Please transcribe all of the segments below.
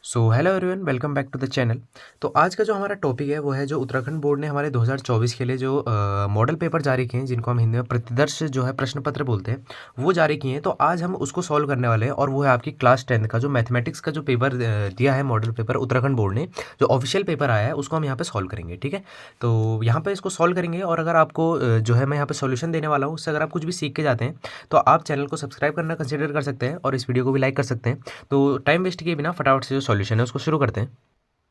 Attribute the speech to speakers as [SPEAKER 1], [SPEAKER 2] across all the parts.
[SPEAKER 1] So hello everyone, welcome back to the channel. तो आज का जो हमारा टॉपिक है वो है जो उत्तराखंड बोर्ड ने हमारे 2024 के लिए जो मॉडल पेपर जारी किए हैं, जिनको हम हिंदी में प्रतिदर्श जो है प्रश्न पत्र बोलते हैं, वो जारी किए हैं। तो आज हम उसको सॉल्व करने वाले हैं और वो है आपकी क्लास 10 का जो मैथमेटिक्स का जो पेपर दिया है, मॉडल पेपर उत्तराखंड बोर्ड ने जो ऑफिशियल पेपर आया है उसको हम यहाँ पे सॉल्व करेंगे। ठीक है, तो यहाँ पे इसको सॉल्व करेंगे और अगर आपको जो है मैं यहाँ पे सॉल्यूशन देने वाला हूँ, उससे अगर आप कुछ भी सीख के जाते हैं तो आप चैनल को सब्सक्राइब करना कंसिडर कर सकते हैं और इस वीडियो को भी लाइक कर सकते हैं। तो टाइम वेस्ट किए बिना फटाफट से जो सॉल्यूशन है उसको शुरू करते हैं।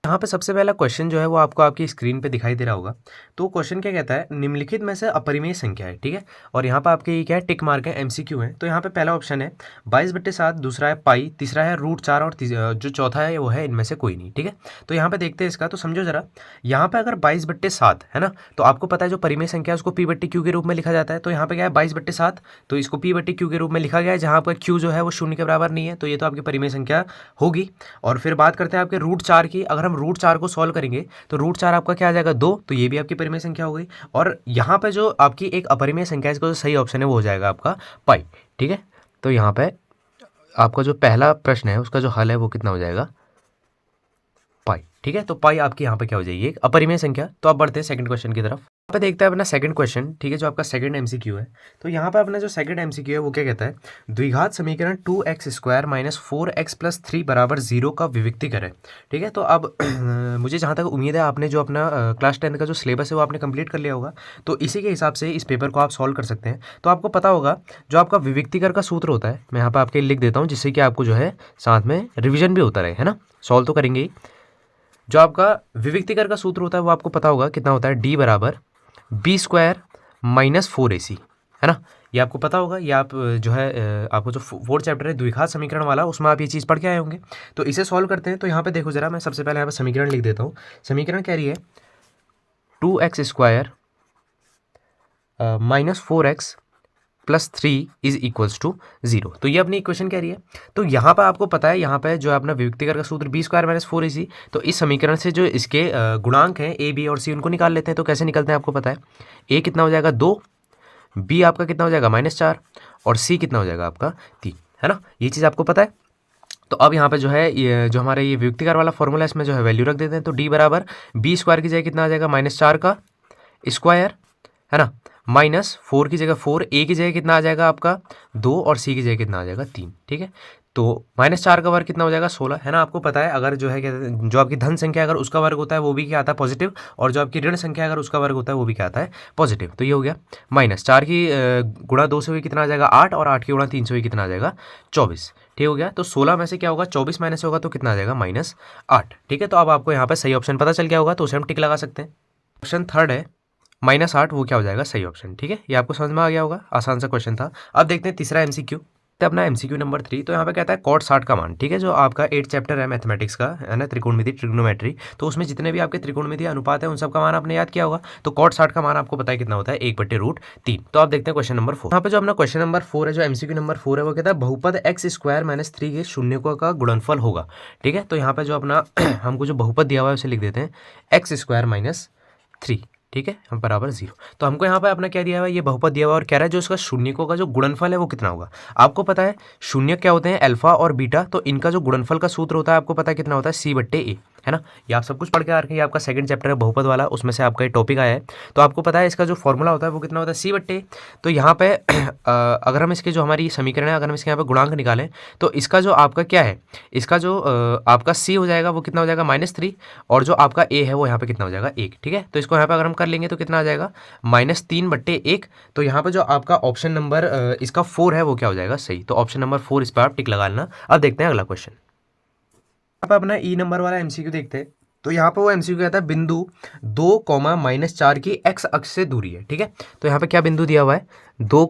[SPEAKER 1] यहाँ पे सबसे पहला क्वेश्चन जो है वो आपको आपकी स्क्रीन पे दिखाई दे रहा होगा। तो क्वेश्चन क्या कहता है, निम्नलिखित में से अपरिमेय संख्या है। ठीक है, और यहाँ पे आपके ये क्या है, टिक मार्क है, एमसीक्यू है। तो यहाँ पे पहला ऑप्शन है 22/7, दूसरा है पाई, तीसरा है √4 और जो चौथा है वो है इनमें से कोई नहीं। ठीक है, तो यहाँ पे देखते हैं इसका। तो समझो जरा, यहाँ पे अगर 22/7 है ना, तो आपको पता है जो परिमेय संख्या है उसको p/q के रूप में लिखा जाता है। तो यहाँ पे क्या है 22/7, तो इसको p/q के रूप में लिखा गया है, जहाँ पर q जो है वो 0 के बराबर नहीं है, तो ये तो आपकी परिमेय संख्या होगी। और फिर बात करते हैं आपके √4 की। अगर हम √4 को सॉल्व करेंगे तो √4 आपका क्या आ जाएगा 2, तो ये भी आपकी परिमेय संख्या हो गई। और यहाँ पे जो आपकी एक अपरिमेय संख्या है, इसका जो सही ऑप्शन है वो हो जाएगा आपका पाई। ठीक है, तो यहाँ पे आपका जो पहला प्रश्न है उसका जो हल है वो कितना हो जाएगा, पाई। ठीक है, तो पाई आपकी यहाँ पे क्या हो जाएगी, एक अपरिमेय संख्या। तो आप बढ़ते हैं सेकंड क्वेश्चन की तरफ। यहाँ पे देखते हैं अपना सेकंड क्वेश्चन। ठीक है, जो आपका सेकंड एमसीक्यू है। तो यहाँ पे अपना जो सेकंड एमसीक्यू है वो क्या कहता है, द्विघात समीकरण 2x² - 4x + 3 = 0 का विविक्तीकर है। ठीक है, तो अब मुझे जहाँ तक उम्मीद है आपने जो अपना क्लास 10 का जो सिलेबस है वो आपने कंप्लीट कर लिया होगा। तो इसी के हिसाब से इस पेपर को आप सॉल्व कर सकते हैं। तो आपको पता होगा जो आपका विविक्तीकर का सूत्र होता है, मैं यहाँ पे आपके लिख देता हूँ, जिससे कि आपको जो है साथ में रिविजन भी होता रहे, है ना। सॉल्व तो करेंगे ही। जो आपका विविक्तीकर का सूत्र होता है वो आपको पता होगा कितना होता है, d = b² - 4ac, है ना। ये आपको पता होगा। ये आप जो है आपको जो फोर्थ चैप्टर है द्विघात समीकरण वाला, उसमें आप ये चीज़ पढ़ के आए होंगे। तो इसे सॉल्व करते हैं। तो यहाँ पे देखो जरा, मैं सबसे पहले यहाँ पे समीकरण लिख देता हूँ। समीकरण कह रही है 2x² - 4x + 3 = 0। तो ये अपनी इक्वेशन कह रही है। तो यहाँ पर आपको पता है, यहाँ पे जो है अपना विविक्तीकर का सूत्र b² - 4ac। तो इस समीकरण से जो इसके गुणांक हैं a, b और c, उनको निकाल लेते हैं। तो कैसे निकलते हैं आपको पता है, a कितना हो जाएगा 2, b आपका कितना हो जाएगा -4 और c कितना हो जाएगा आपका 3, है ना। ये चीज़ आपको पता है। तो अब यहाँ पे जो है ये जो हमारे ये वियुक्तिकार वाला फॉर्मूला है, इसमें जो है वैल्यू रख देते हैं। तो d = b² की जगह कितना आ जाएगा, -4 का स्क्वायर, है ना, -4 की जगह 4, a की जगह कितना आ जाएगा आपका 2 और c की जगह कितना आ जाएगा 3। ठीक है, तो -4 का वर्ग कितना हो जाएगा 16, है ना। आपको पता है अगर जो है जो आपकी धन संख्या अगर उसका वर्ग होता है वो भी क्या आता है, पॉजिटिव। और जो आपकी ऋण संख्या अगर उसका वर्ग होता है वो भी क्या आता है, पॉजिटिव। तो ये हो गया। -4 की गुणा 2 से हुई कितना आ जाएगा 8, और 8 की गुणा 3 से हुई कितना आ जाएगा 24। ठीक हो गया। तो 16 में से क्या होगा, 24 माइनस होगा तो कितना आ जाएगा -8। ठीक है, तो अब आपको यहाँ पर सही ऑप्शन पता चल गया होगा, तो उसे हम टिक लगा सकते हैं। ऑप्शन थर्ड है -8, वो क्या हो जाएगा सही ऑप्शन। ठीक है, ये आपको समझ में आ गया होगा, आसान सा क्वेश्चन था। अब देखते हैं तीसरा एमसीक्यू, तो अपना एमसीक्यू नंबर 3। तो यहाँ पे कहता है cot 60 का मान। ठीक है, जो आपका 8 चैप्टर है मैथमेटिक्स का, है ना, त्रिकोणमिति, ट्रिग्नोमेट्री। तो उसमें जितने भी आपके त्रिकोणमिति अनुपात है उन सब का मान आपने याद किया होगा। तो cot 60 का मान आपको पता है कितना होता है, 1/√3। तो आप देखते हैं क्वेश्चन नंबर 4। यहाँ पे जो अपना क्वेश्चन नंबर 4 है, जो एमसीक्यू नंबर 4 है, वो कहता है बहुपद x² - 3 के शून्यकों का गुणनफल होगा। ठीक है, तो यहाँ पे जो अपना हमको जो बहुपद दिया हुआ है उसे लिख देते हैं x² - 3। ठीक है, हम बराबर 0। तो हमको यहाँ पे अपना क्या दिया हुआ है, ये बहुपद दिया हुआ है और कह रहा है जो इसका शून्यकों का जो गुणनफल है वो कितना होगा। आपको पता है शून्य क्या होते हैं, अल्फा और बीटा। तो इनका जो गुणनफल का सूत्र होता है आपको पता है कितना होता है, c/a, है ना। ये आप सब कुछ पढ़ के आ रखे हैं, ये आपका सेकंड चैप्टर है बहुपद वाला, उसमें से आपका ये टॉपिक आया है। तो आपको पता है इसका जो फॉर्मूला होता है वो कितना होता है, c/a। तो यहाँ पे अगर हम इसके जो हमारी समीकरण है, अगर हम इसके यहाँ पे गुणांक निकालें तो इसका जो आपका क्या है, इसका जो आपका c हो जाएगा वो कितना हो जाएगा -3, और जो आपका a है वो यहाँ पे कितना हो जाएगा 1। ठीक है, तो इसको यहाँ पे अगर हम कर लेंगे तो कितना आ जाएगा -3/1। तो यहाँ पे जो आपका ऑप्शन नंबर इसका 4 है वो क्या हो जाएगा सही। तो ऑप्शन नंबर 4 इस पर आप टिक लगा लेना। अब देखते हैं अगला क्वेश्चन। यहाँ पे अपना ई नंबर वाला एमसीक्यू देखते हैं। तो यहाँ पे वो एमसीक्यू कहता है बिंदु 2, -4 की x अक्ष से दूरी है। ठीक है, तो यहाँ पे क्या बिंदु दिया हुआ है, 2,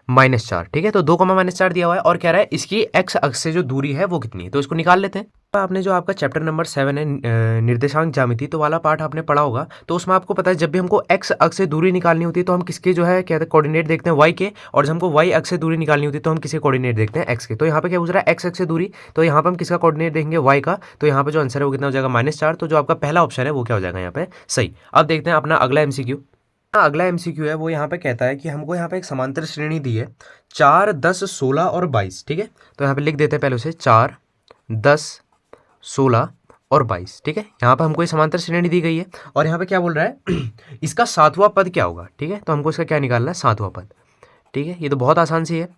[SPEAKER 1] -4। ठीक है, तो 2, -4 दिया हुआ है और कह रहा है इसकी x अक्ष से जो दूरी है वो कितनी है। तो इसको निकाल लेते हैं। आपने जो आपका चैप्टर नंबर 7 है निर्देशांक ज्यामिति, तो वाला पार्ट आपने पढ़ा होगा। तो उसमें आपको पता है जब भी हमको x अक्ष से दूरी निकालनी होती है तो हम किसके जो है कहते हैं कोऑर्डिनेट देखते हैं y के, और जब हमको y अक्ष से दूरी निकालनी होती है तो हम किसके कोऑर्डिनेट देखते हैं x के। तो यहाँ पे क्या पूछ रहा है x अक्ष से दूरी, तो यहाँ पे हम किसका कोऑर्डिनेट देंगे y का। तो यहाँ पे जो आंसर है वो कितना हो जाएगा -4। तो जो आपका पहला ऑप्शन है वो क्या हो जाएगा यहाँ पे सही। अब देखते हैं अपना अगला एमसीक्यू। अगला एमसीक्यू है वो यहाँ पे कहता है कि हमको यहाँ पे एक समांतर श्रेणी दी है 4, 10, 16 और 22। ठीक है, तो यहाँ पे लिख देते हैं पहले उसे 4, 10, 16 और 22, ठीक है। यहाँ पर हमको ये समांतर श्रेणी दी गई है और यहाँ पे क्या बोल रहा है इसका सातवां पद क्या होगा, ठीक है। तो हमको इसका क्या निकालना है, सातवां पद, ठीक है। ये तो बहुत आसान सी है,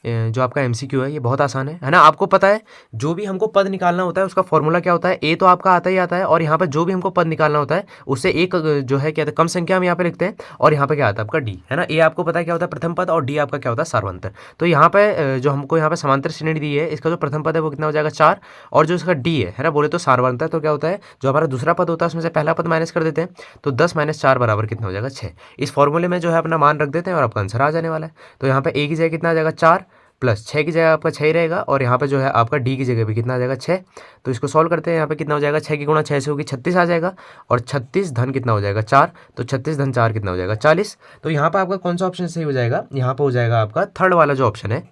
[SPEAKER 1] जो आपका एमसीक्यू है ये बहुत आसान है ना। आपको पता है जो भी हमको पद निकालना होता है उसका फॉर्मूला क्या होता है, ए तो आपका आता ही आता है और यहाँ पर जो भी हमको पद निकालना होता है उससे एक जो है क्या होता है कम संख्या हम यहाँ पे लिखते हैं और यहाँ पे क्या आता है आपका डी, है ना। ए आपको पता है क्या होता है प्रथम पद और डी आपका क्या होता है सार्वंतर। तो यहाँ पे जो हमको यहाँ पे समांतर श्रेणी दी है इसका जो प्रथम पद है वो कितना हो जाएगा 4 और जो इसका डी है ना बोले तो सार्वंतर, तो क्या होता है जो हमारा दूसरा पद होता है उसमें से पहला पद माइनस कर देते हैं तो 10 - 4 बराबर कितना हो जाएगा 6। इस फॉर्मूले में जो है अपना मान रख देते हैं और आपका आंसर आ जाने वाला है। तो यहाँ पे ए की जगह कितना आ जाएगा 4 प्लस 6 की जगह आपका 6 ही रहेगा और यहाँ पे जो है आपका डी की जगह भी कितना आ जाएगा 6। तो इसको सॉल्व करते हैं, यहाँ पे कितना हो जाएगा 6 की गुणा 6 से होगी 36 आ जाएगा और 36 धन कितना हो जाएगा 4, तो 36 धन 4 कितना हो जाएगा 40। तो यहाँ पर आपका कौन सा ऑप्शन सही हो जाएगा, यहाँ पर हो जाएगा आपका थर्ड वाला जो ऑप्शन है,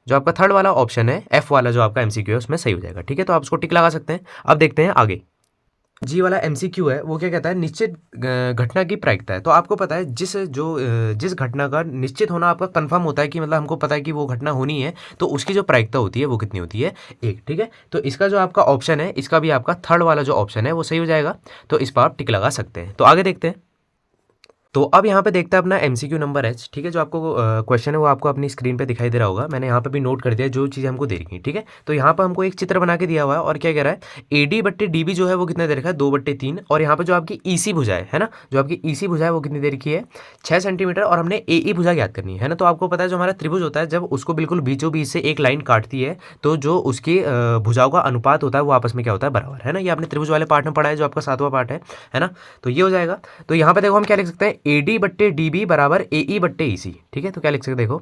[SPEAKER 1] जो आपका थर्ड वाला ऑप्शन है एफ वाला जो आपका एमसीक्यू है उसमें सही हो जाएगा, ठीक है। तो आप उसको टिक लगा सकते हैं। अब देखते हैं आगे जी वाला एमसीक्यू है वो क्या कहता है, निश्चित घटना की प्रायिकता है। तो आपको पता है जिस घटना का निश्चित होना आपका कंफर्म होता है कि मतलब हमको पता है कि वो घटना होनी है तो उसकी जो प्रायिकता होती है वो कितनी होती है, 1, ठीक है। तो इसका जो आपका ऑप्शन है इसका भी आपका थर्ड वाला जो ऑप्शन है वो सही हो जाएगा। तो इस पर आप टिक लगा सकते हैं। तो आगे देखते हैं। तो अब यहाँ पे देखते हैं अपना एमसीक्यू नंबर एच, ठीक है। जो आपको क्वेश्चन है वो आपको अपनी स्क्रीन पे दिखाई दे रहा होगा, मैंने यहाँ पे भी नोट कर दिया जो चीज़ हमको दे रही है, ठीक है। तो यहाँ पे हमको एक चित्र बना के दिया हुआ है और क्या कह रहा है एडी बट्टे डीबी जो है वो कितना दे रखा है 2/3 और यहाँ पे जो आपकी ईसी भुजा है ना, जो आपकी ईसी भुजा है वो कितनी दे रखी है 6 सेंटीमीटर और हमने एई भुजा ज्ञात करनी है ना। तो आपको पता है जो हमारा त्रिभुज होता है जब उसको बिल्कुल बीचों बीच से एक लाइन काटती है तो जो उसकी भुजाओं का अनुपात होता है वो आपस में क्या होता है बराबर, है ना। ये आपने त्रिभुज वाले पार्ट में पढ़ा है जो आपका 7वां पार्ट है ना। तो ये हो जाएगा। तो यहाँ पे देखो हम क्या लिख सकते हैं एडी बट्टे डीबी बराबर एई बट्टे ईसी, ठीक है। तो क्या लिख सकते हैं देखो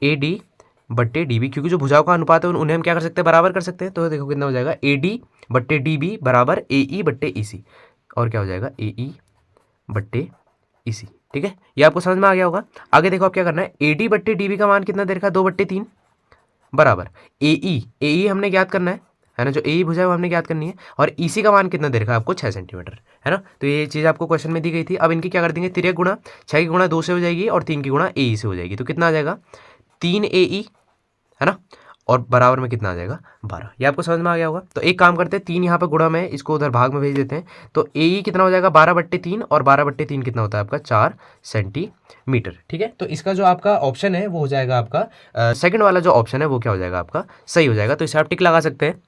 [SPEAKER 1] एडी बट्टे डीबी, क्योंकि जो भुजाओं का अनुपात है उन्हें हम क्या कर सकते हैं बराबर कर सकते हैं। तो देखो कितना हो जाएगा एडी बट्टे डीबी बराबर एई बट्टे ईसी और क्या हो जाएगा एई बट्टे ईसी, ठीक है। ये आपको समझ में आ गया होगा। आगे देखो आप क्या करना है एडी बट्टे डीबी का मान कितना दे रखा है 2/3 बराबर एई हमने ज्ञात करना है ना। जो ए भुजा है वो हमने ज्ञात करनी है और ईसी का मान कितना दे रखा है आपको 6 सेंटीमीटर, है ना। तो ये चीज़ आपको क्वेश्चन में दी गई थी। अब इनकी क्या कर देंगे तिर्यक गुणा, 6 की गुणा 2 से हो जाएगी और 3 की गुणा ए से हो जाएगी। तो कितना आ जाएगा 3 AE, है ना, और बराबर में कितना आ जाएगा 12। ये आपको समझ में आ गया होगा। तो एक काम करते हैं 3 यहाँ पर गुणा में इसको उधर भाग में भेज देते हैं। तो AE कितना हो जाएगा 12/3 और 12/3 कितना होता है आपका 4 सेंटीमीटर, ठीक है। तो इसका जो आपका ऑप्शन है वो हो जाएगा आपका सेकंड वाला जो ऑप्शन है वो क्या हो जाएगा आपका सही हो जाएगा। तो इसे आप टिक लगा सकते हैं।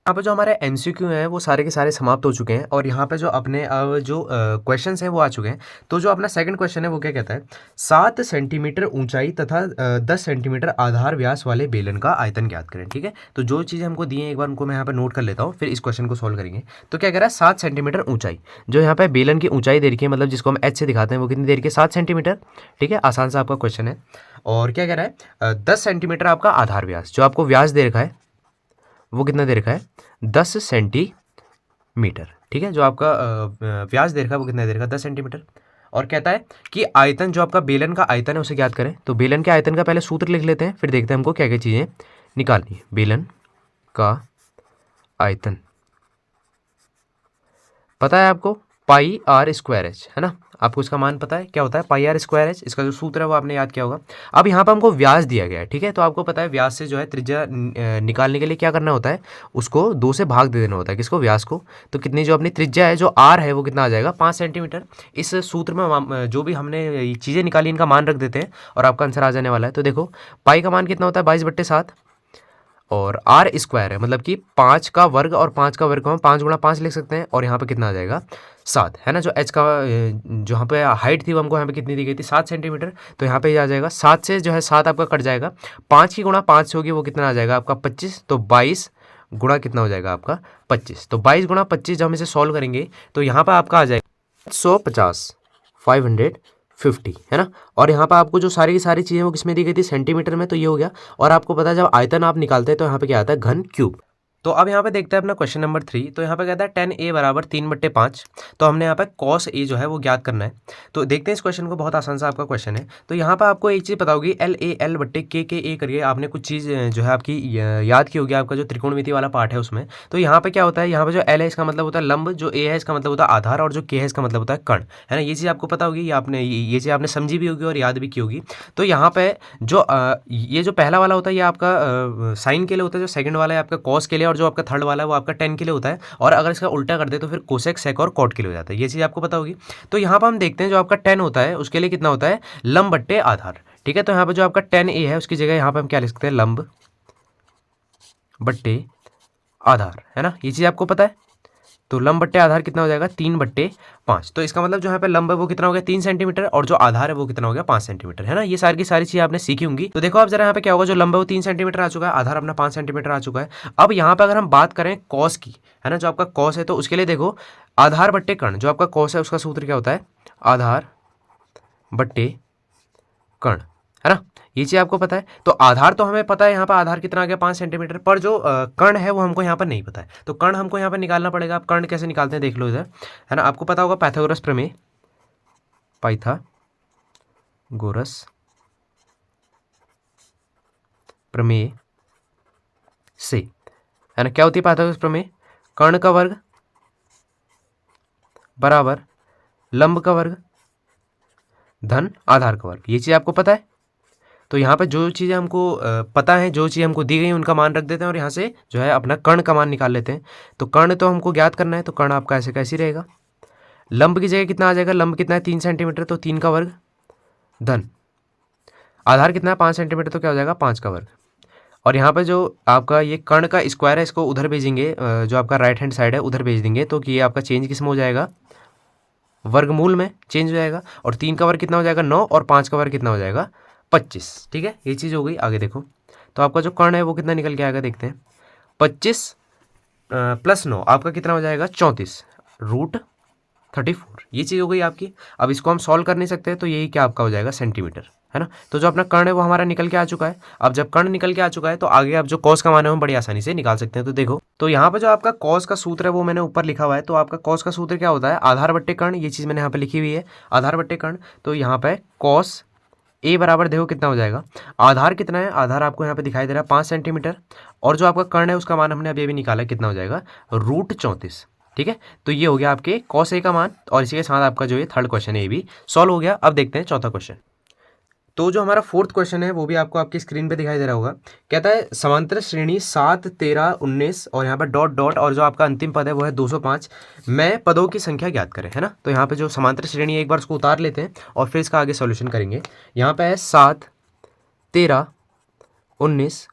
[SPEAKER 1] यहाँ पे जो हमारे एमसीक्यू हैं वो सारे के सारे समाप्त हो चुके हैं और यहाँ पे जो अपने जो क्वेश्चंस हैं वो आ चुके हैं। तो जो अपना सेकंड क्वेश्चन है वो क्या कहता है 7 सेंटीमीटर ऊंचाई तथा 10 सेंटीमीटर आधार व्यास वाले बेलन का आयतन ज्ञात करें, ठीक है। तो जो चीज़ें हमको दी हैं एक बार उनको मैं यहाँ पे नोट कर लेता हूँ फिर इस क्वेश्चन को सोल्व करेंगे। तो क्या कह रहा है 7 सेंटीमीटर ऊंचाई, जो यहाँ पे बेलन की ऊंचाई दे रखी है मतलब जिसको हम एच से दिखाते हैं वो कितनी दे रखी है 7 सेंटीमीटर, ठीक है। आसान सा आपका क्वेश्चन है। और क्या कह रहा है 10 सेंटीमीटर आपका आधार व्यास, जो आपको व्यास दे रखा है वो कितना दे रखा है 10 सेंटीमीटर, ठीक है। जो आपका व्यास दे रखा है वो कितना दे रखा है 10 सेंटीमीटर। और कहता है कि आयतन जो आपका बेलन का आयतन है उसे ज्ञात करें। तो बेलन के आयतन का पहले सूत्र लिख लेते हैं फिर देखते हैं हमको क्या क्या चीज़ें निकालनी है। बेलन का आयतन पता है आपको πr²h, है ना। आपको इसका मान पता है क्या होता है πr²h, इसका जो सूत्र है वो आपने याद किया होगा। अब यहाँ पर हमको व्यास दिया गया है, ठीक है। तो आपको पता है व्यास से जो है त्रिज्या निकालने के लिए क्या करना होता है उसको 2 से भाग दे देना होता है, किसको व्यास को। तो कितनी जो अपनी त्रिज्या है जो r है वो कितना आ जाएगा 5 सेंटीमीटर। इस सूत्र में जो भी हमने चीज़ें निकाली इनका मान रख देते हैं और आपका आंसर आ जाने वाला है। तो देखो पाई का मान कितना होता है 22/7 और r² है मतलब कि 5 का वर्ग और 5 का वर्ग को हम 5 × 5 लिख सकते हैं और यहाँ पे कितना आ जाएगा 7, है ना। जो h का जो यहाँ पे हाइट थी वो हमको यहाँ पे कितनी दी गई थी 7 सेंटीमीटर। तो यहाँ पे ये आ जाएगा 7 से जो है 7 आपका कट जाएगा, 5 की गुणा 5 से होगी वो कितना आ जाएगा आपका 25। तो 22 गुणा कितना हो जाएगा आपका 25। तो 22 × 25 जब हम इसे सॉल्व करेंगे तो यहाँ पर आपका आ जाएगा 150 550, है ना। और यहाँ पर आपको जो सारी की सारी चीज़ें वो किसमें दी गई थी सेंटीमीटर में। तो ये हो गया। और आपको पता है जब आयतन आप निकालते हैं तो यहाँ पे क्या आता है घन क्यूब। तो अब यहाँ पे देखते हैं अपना क्वेश्चन नंबर 3। तो यहाँ पे कहता है 10a बराबर 3/5। तो हमने यहाँ पे cos a जो है वो ज्ञात करना है। तो देखते हैं इस क्वेश्चन को, बहुत आसान सा आपका क्वेश्चन है। तो यहाँ पे आपको एक चीज़ पता होगी LA/L/K करके आपने कुछ चीज़ जो है आपकी याद की होगी, आपका जो त्रिकोणमिति वाला पार्ट है उसमें। तो यहाँ पे क्या होता है, यहाँ पे जो L है इसका मतलब होता है लंब, जो A है इसका मतलब होता है आधार और जो K है इसका मतलब होता है कर्ण, है ना। ये चीज़ आपको पता होगी, ये चीज़ आपने समझी भी होगी और याद भी की होगी। तो यहाँ पे जो ये जो पहला वाला होता है ये आपका साइन के लिए होता है, जो सेकंड वाला है आपका कॉस के लिए और और जो आपका थर्ड वाला है वो आपका टेन के लिए होता है, और अगर इसका उल्टा कर दे तो फिर कोसेक, सेक और कॉट के लिए हो जाता है। ये चीज़ आपको पता होगी। तो यहाँ पर हम देखते हैं जो आपका टेन होता है उसके लिए कितना होता है, लंब बट्टे आधार। ठीक है, तो यहाँ पर जो आपका टेन ए है उसकी जगह यहाँ पर हम क्या लिख सकते हैं, लंब बट्टे आधार, है ना, ये चीज़ आपको पता है। तो लंब बट्टे आधार कितना हो जाएगा, 3/5। तो इसका मतलब जो यहाँ पे लंब है वो कितना हो गया, 3 सेंटीमीटर, और जो आधार है वो कितना हो गया, 5 सेंटीमीटर, है ना। ये सारी की सारी चीज़ आपने सीखी होंगी। तो देखो आप जरा यहाँ पे क्या होगा, जो लंब है वो 3 सेंटीमीटर आ चुका है, आधार अपना 5 सेंटीमीटर आ चुका है। अब यहाँ पे अगर हम बात करें कॉस की, है ना, जो आपका कॉस है, तो उसके लिए देखो आधार बट्टे कर्ण, जो आपका कॉस है उसका सूत्र क्या होता है, आधार बट्टे कर्ण, है ना, ये चीज़ आपको पता है। तो आधार तो हमें पता है, यहाँ पर आधार कितना आ गया, 5 सेंटीमीटर, पर जो कर्ण है वो हमको यहाँ पर नहीं पता है। तो कर्ण हमको यहाँ पर निकालना पड़ेगा। आप कर्ण कैसे निकालते हैं देख लो इधर, है ना, आपको पता होगा पाइथागोरस प्रमेय, पाइथागोरस प्रमेय से, है ना, क्या होती है पाइथागोरस प्रमेय, कर्ण का वर्ग बराबर लंब का वर्ग धन आधार का वर्ग, ये चीज़ आपको पता है। तो यहाँ पर जो चीज़ें हमको पता है, जो चीज़ हमको दी गई उनका मान रख देते हैं और यहाँ से जो है अपना कर्ण का मान निकाल लेते हैं। तो कर्ण तो हमको ज्ञात करना है, तो कर्ण आपका ऐसे कैसे रहेगा, लंब की जगह कितना आ जाएगा, लंब कितना है 3 सेंटीमीटर, तो 3 का वर्ग धन आधार कितना है 5 सेंटीमीटर, तो क्या हो जाएगा 5 का वर्ग। और यहाँ पर जो आपका ये कर्ण का स्क्वायर है इसको उधर भेजेंगे, जो आपका राइट हैंड साइड है उधर भेज देंगे, तो कि ये आपका चेंज किस में हो जाएगा, वर्गमूल में चेंज हो जाएगा। और 3 का वर्ग कितना हो जाएगा 9, और 5 का वर्ग कितना हो जाएगा 25। ठीक है, ये चीज़ हो गई। आगे देखो, तो आपका जो कर्ण है वो कितना निकल के आएगा, देखते हैं, 25 + 9 आपका कितना हो जाएगा 34 √34, ये चीज़ हो गई आपकी। अब इसको हम सॉल्व कर नहीं सकते, तो यही क्या आपका हो जाएगा सेंटीमीटर, है ना। तो जो अपना कर्ण है वो हमारा निकल के आ चुका है। अब जब कर्ण निकल के आ चुका है तो आगे आप जो कॉस का मान है हम बड़ी आसानी से निकाल सकते हैं। तो देखो, तो यहाँ पर जो आपका कॉस का सूत्र है वो मैंने ऊपर लिखा हुआ है। तो आपका कॉस का सूत्र क्या होता है, आधार बट्टे कर्ण, ये चीज़ मैंने यहाँ पे लिखी हुई है, आधार बट्टे कर्ण। तो यहाँ पे कॉस ए बराबर देखो कितना हो जाएगा, आधार कितना है, आधार आपको यहाँ पे दिखाई दे रहा है 5 सेंटीमीटर, और जो आपका कर्ण है उसका मान हमने अभी निकाला कितना हो जाएगा, √34। ठीक है, तो ये हो गया आपके कॉस ए का मान, और इसी के साथ आपका जो ये थर्ड क्वेश्चन है ये भी सॉल्व हो गया। अब देखते हैं चौथा क्वेश्चन। तो जो हमारा फोर्थ क्वेश्चन है वो भी आपको आपकी स्क्रीन पे दिखाई दे रहा होगा। कहता है समांतर श्रेणी 7, 13, 19 और यहाँ पर डॉट डॉट, और जो आपका अंतिम पद है वो है 205 में पदों की संख्या ज्ञात करें, है ना। तो यहाँ पे जो समांतर श्रेणी है एक बार उसको उतार लेते हैं और फिर इसका आगे सॉल्यूशन करेंगे। यहाँ पे है 7, 13, 19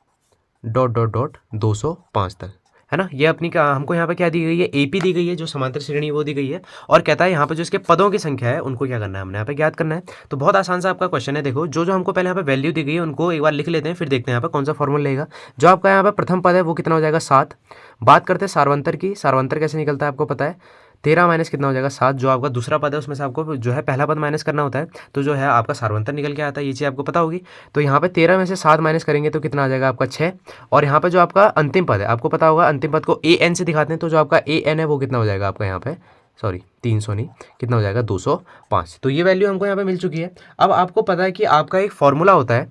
[SPEAKER 1] डॉट डॉट डॉट 205 तक, है ना। ये अपनी हमको यहाँ पे क्या दी गई है, एपी दी गई है, जो समांतर श्रेणी वो दी गई है, और कहता है यहाँ पे जो इसके पदों की संख्या है उनको क्या करना है, हमने यहाँ पे ज्ञात करना है। तो बहुत आसान सा आपका क्वेश्चन है। देखो, जो हमको पहले यहाँ पे वैल्यू दी गई है उनको एक बार लिख लेते हैं, फिर देखते हैं यहाँ पे कौन सा फॉर्मूला लेगा। जो आपका यहाँ पे प्रथम पद है वो कितना हो जाएगा 7। बात करते हैं सार्वंतर की, सार्वंतर कैसे निकलता है आपको पता है, 13 माइनस कितना हो जाएगा 7। जो आपका दूसरा पद है उसमें से आपको जो है पहला पद माइनस करना होता है, तो जो है आपका सार्वंतर निकल के आता है, ये चीज़ आपको पता होगी। तो यहाँ पे 13 में से 7 माइनस करेंगे तो कितना आ जाएगा आपका 6। और यहाँ पे जो आपका अंतिम पद है आपको पता होगा, अंतिम पद को AN से दिखाते हैं, तो जो आपका AN है वो कितना हो जाएगा आपका यहाँ पे, सॉरी 300 नहीं, कितना हो जाएगा 205। तो ये वैल्यू हमको यहाँ पे मिल चुकी है। अब आपको पता है कि आपका एक फॉर्मूला होता है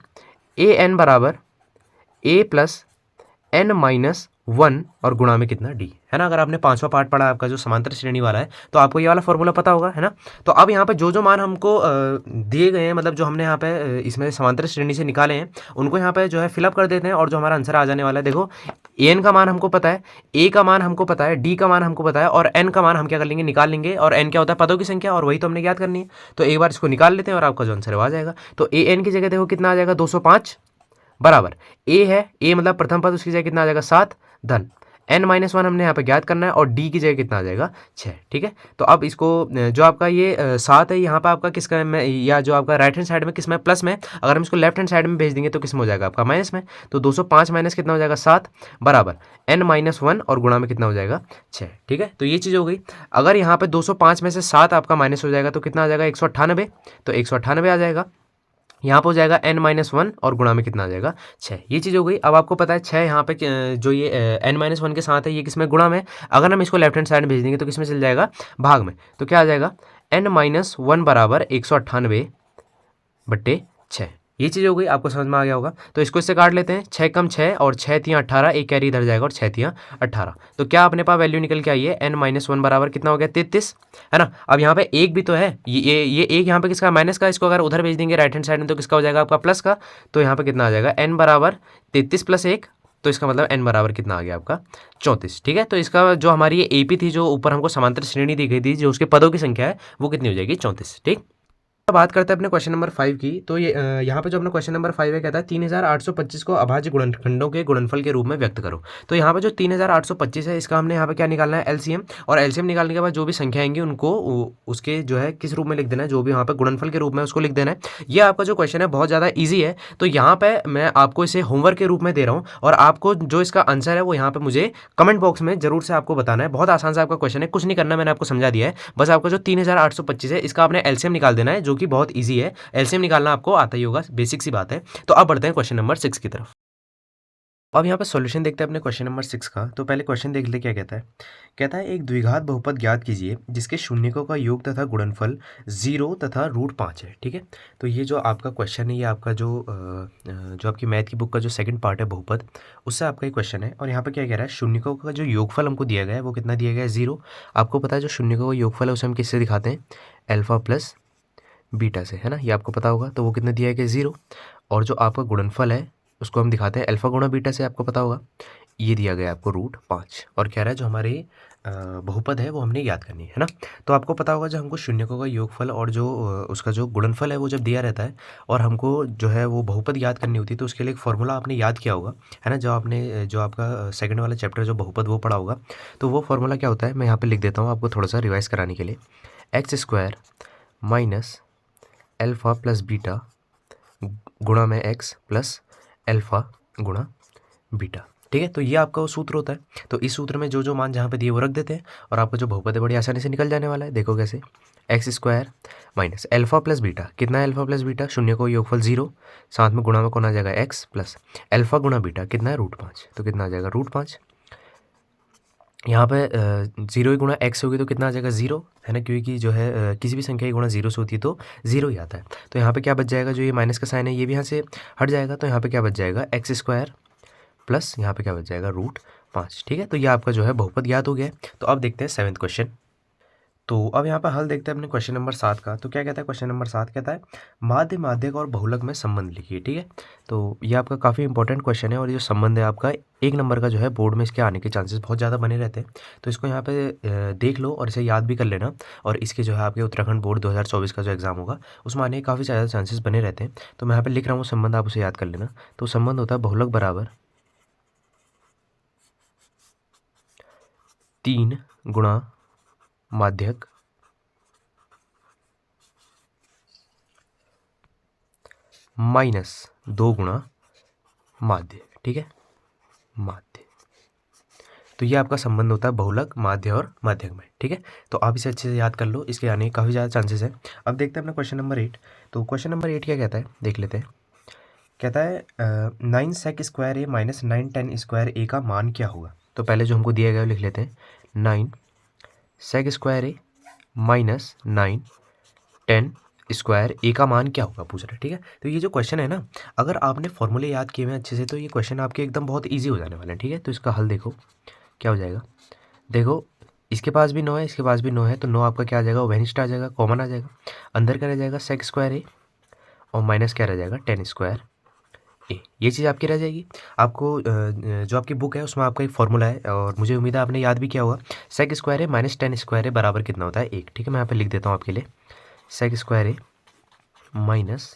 [SPEAKER 1] AN बराबर A + N-1 और गुणा में कितना D, है ना। अगर आपने 5वां पार्ट पढ़ा आपका जो समांतर श्रेणी वाला है तो आपको ये वाला फॉर्मूला पता होगा, है ना। तो अब यहाँ पे जो मान हमको दिए गए हैं, मतलब जो हमने यहाँ पे इसमें समांतर श्रेणी से निकाले हैं उनको यहाँ पे जो है फिलअप कर देते हैं, और जो हमारा आंसर आ जाने वाला है, देखो AN का मान हमको पता है, A का मान हमको पता है, D का मान हमको पता है, और N का मान हम क्या कर लेंगे, निकाल लेंगे। और N क्या होता है, पदों की संख्या, और वही तो हमने याद करनी है। तो एक बार इसको निकाल लेते हैं और आपका जो आंसर आ जाएगा। तो AN की जगह देखो कितना आ जाएगा 205 बराबर A है, A मतलब प्रथम पद, उसकी जगह कितना आ जाएगा 7 धन N-1 हमने यहाँ पे ज्ञात करना है, और D की जगह कितना आ जाएगा 6। ठीक है, तो अब इसको जो आपका ये 7 है यहाँ पे आपका किसका में, या जो आपका राइट हैंड साइड में किस में, प्लस में, अगर हम इसको लेफ्ट हैंड साइड में भेज देंगे तो किस में हो जाएगा आपका माइनस में। तो 205 माइनस कितना हो जाएगा 7 बराबर N-1 और गुणा में कितना हो जाएगा 6। ठीक है, तो ये चीज़ हो गई। अगर यहाँ पे 205 में से 7 आपका माइनस हो जाएगा तो कितना आ जाएगा 198, तो 198 आ जाएगा। यहाँ पर हो जाएगा N-1 और गुणा में कितना आ जाएगा 6, ये चीज़ हो गई। अब आपको पता है 6 यहाँ पे जो ये N-1 के साथ है ये किसमें, गुणा में। अगर हम इसको लेफ्ट हैंड साइड में भेज देंगे तो किसमें चल जाएगा, भाग में। तो क्या आ जाएगा N-1 बराबर 198/6, ये चीज़ हो गई। आपको समझ में आ गया होगा। तो इसको इससे काट लेते हैं, 6 कम 6 और 6 × 18, एक कैरी इधर जाएगा और 6 × 18। तो क्या अपने पास वैल्यू निकल के आई है, N-1 बराबर कितना हो गया 33, है ना। अब यहाँ पे एक भी तो है, ये एक यहाँ पे किसका, माइनस का। इसको अगर उधर भेज देंगे राइट हैंड साइड में तो किसका हो जाएगा आपका, प्लस का। तो यहाँ पे कितना आ जाएगा, N बराबर 33 + 1 तो इसका मतलब n बराबर कितना आ गया आपका 34। ठीक है, तो इसका जो हमारी ये AP थी, जो ऊपर हमको समांतर श्रेणी दी गई थी, जो उसके पदों की संख्या है वो कितनी हो जाएगी 34। ठीक, बात करते हैं अपने क्वेश्चन नंबर 5 की। तो ये यहाँ पे जो अपना क्वेश्चन नंबर 5 है, कहता है 3825 को अभाज्य गुणनखंडों के गुणनफल के रूप में व्यक्त करो। तो यहाँ पे जो 3825 है, इसका हमने यहाँ पे क्या निकालना है, एलसीएम। और एलसीएम निकालने के बाद जो भी संख्या आएंगी उनको उसके जो है किस रूप में लिख देना है, जो भी वहाँ पे गुणनफल के रूप में उसको लिख देना है। ये आपका जो क्वेश्चन है बहुत ज़्यादा ईजी है। तो यहाँ पे मैं आपको इसे होमवर्क के रूप में दे रहा हूँ, और आपको जो इसका आंसर है वो यहाँ पे मुझे कमेंट बॉक्स में जरूर से आपको बताना है। बहुत आसान सा आपका क्वेश्चन है, कुछ नहीं करना, मैंने आपको समझा दिया है। बस आपका जो 3825 है, इसका आपने एलसीएम निकाल देना है, जो कि बहुत ईजी है। एलसीएम निकालना आपको आता ही होगा, बेसिक सी बात है। तो अब बढ़ते हैं क्वेश्चन नंबर 6 की तरफ। अब यहाँ पर सॉल्यूशन देखते हैं अपने क्वेश्चन नंबर 6 का। तो पहले क्वेश्चन देख ले क्या कहता है। कहता है एक द्विघात बहुपद ज्ञात कीजिए जिसके शून्यकों का योग तथा गुणनफल 0 तथा √5 है। ठीक है, तो ये जो आपका क्वेश्चन है, ये आपका जो आपकी मैथ की बुक का जो सेकंड पार्ट है बहुपद, उससे आपका ये क्वेश्चन है। और यहाँ पर क्या कह रहा है, शून्यकों का जो योगफल हमको दिया गया है वो कितना दिया गया है, 0। आपको पता है जो शून्यकों का योगफल है उसे हम किससे दिखाते हैं, अल्फा प्लस बीटा से, है ना, ये आपको पता होगा। तो वो कितना दिया है कि 0। और जो आपका गुणनफल है उसको हम दिखाते हैं अल्फा गुणा बीटा से, आपको पता होगा। ये दिया गया है आपको √5। और कह रहा है जो हमारे बहुपद है वो हमने याद करनी है ना। तो आपको पता होगा, जो हमको शून्यकों का योगफल और जो उसका जो गुणनफल है वो जब दिया रहता है और हमको जो है वो बहुपद याद करनी होती है, तो उसके लिए एक फॉर्मूला आपने याद किया होगा, है ना। जो आपने जो आपका सेकंड वाला चैप्टर जो बहुपद वो पढ़ा होगा, तो वो फॉर्मूला क्या होता है, मैं यहाँ पर लिख देता हूँ आपको थोड़ा सा रिवाइज कराने के लिए। x² minus alpha plus beta गुणा में x प्लस अल्फ़ा गुणा बीटा। ठीक है, तो ये आपका वो सूत्र होता है। तो इस सूत्र में जो जो मान जहाँ पे दिए वो रख देते हैं, और आपका जो बहुपद है बड़ी आसानी से निकल जाने वाला है। देखो कैसे, x² minus alpha plus beta, कितना है अल्फ़ा प्लस बीटा, शून्य को योगफल 0, साथ में गुणा में कौन आ जाएगा x प्लस अल्फ़ा गुणा बीटा, कितना है √5, तो कितना आ जाएगा √5। यहाँ पे 0 ही गुणा x होगी तो कितना आ जाएगा 0, है ना, क्योंकि जो है किसी भी संख्या की गुणा 0 से होती है तो 0 ही आता है। तो यहाँ पे क्या बच जाएगा, जो ये माइनस का साइन है ये भी यहाँ से हट जाएगा, तो यहाँ पे क्या बच जाएगा x² प्लस यहाँ पे क्या बच जाएगा √5। ठीक है, तो ये आपका जो है बहुपद याद हो गया है। तो अब देखते हैं 7th क्वेश्चन। तो अब यहाँ पर हल देखते हैं अपने क्वेश्चन नंबर 7 का। तो क्या कहता है क्वेश्चन नंबर 7, कहता है माध्य माध्यक और बहुलक में संबंध लिखिए। ठीक है, तो ये आपका काफ़ी इंपॉर्टेंट क्वेश्चन है, और ये जो संबंध है आपका 1 नंबर का जो है बोर्ड में इसके आने के चांसेस बहुत ज़्यादा बने रहते हैं। तो इसको यहाँ पे देख लो और इसे याद भी कर लेना, और इसके जो है आपके उत्तराखंड बोर्ड 2024 का जो एग्ज़ाम होगा उसमें आने के काफ़ी ज़्यादा चांसेस बने रहते हैं। तो मैं यहाँ पर लिख रहा हूँ संबंध, आप उसे याद कर लेना। तो संबंध होता है बहुलक बराबर 3 गुणा माध्यक माइनस 2 गुणा माध्य। ठीक है, माध्य। तो ये आपका संबंध होता है बहुलक, माध्य और माध्यक में। ठीक है, तो आप इसे अच्छे से याद कर लो, इसके आने के काफ़ी ज़्यादा चांसेस हैं। अब देखते हैं अपना क्वेश्चन नंबर 8। तो क्वेश्चन नंबर 8 क्या कहता है, देख लेते हैं। कहता है 9 sec² a minus 9 tan² a का मान क्या होगा। तो पहले जो हमको दिया गया लिख लेते हैं, 9 sec² a minus 9 tan² a का मान क्या होगा पूछ रहा है। ठीक है, तो ये जो क्वेश्चन है ना, अगर आपने फॉर्मूले याद किए हुए अच्छे से तो ये क्वेश्चन आपके एकदम बहुत ईजी हो जाने वाले हैं। ठीक है, तो इसका हल देखो क्या हो जाएगा। देखो, इसके पास भी 9 है, इसके पास भी 9 है, तो 9 आपका क्या आ जाएगा, वेनिस्ट आ जाएगा, कॉमन आ जाएगा। अंदर क्या रह जाएगा, sec² a, और माइनस क्या रह जाएगा, tan² a। ये चीज़ आपकी रह जाएगी। आपको जो आपकी बुक है उसमें आपका एक फॉर्मूला है, और मुझे उम्मीद है आपने याद भी किया होगा। sec² a minus tan² a बराबर कितना होता है, 1। ठीक है, मैं यहाँ पे लिख देता हूँ आपके लिए, sec² a minus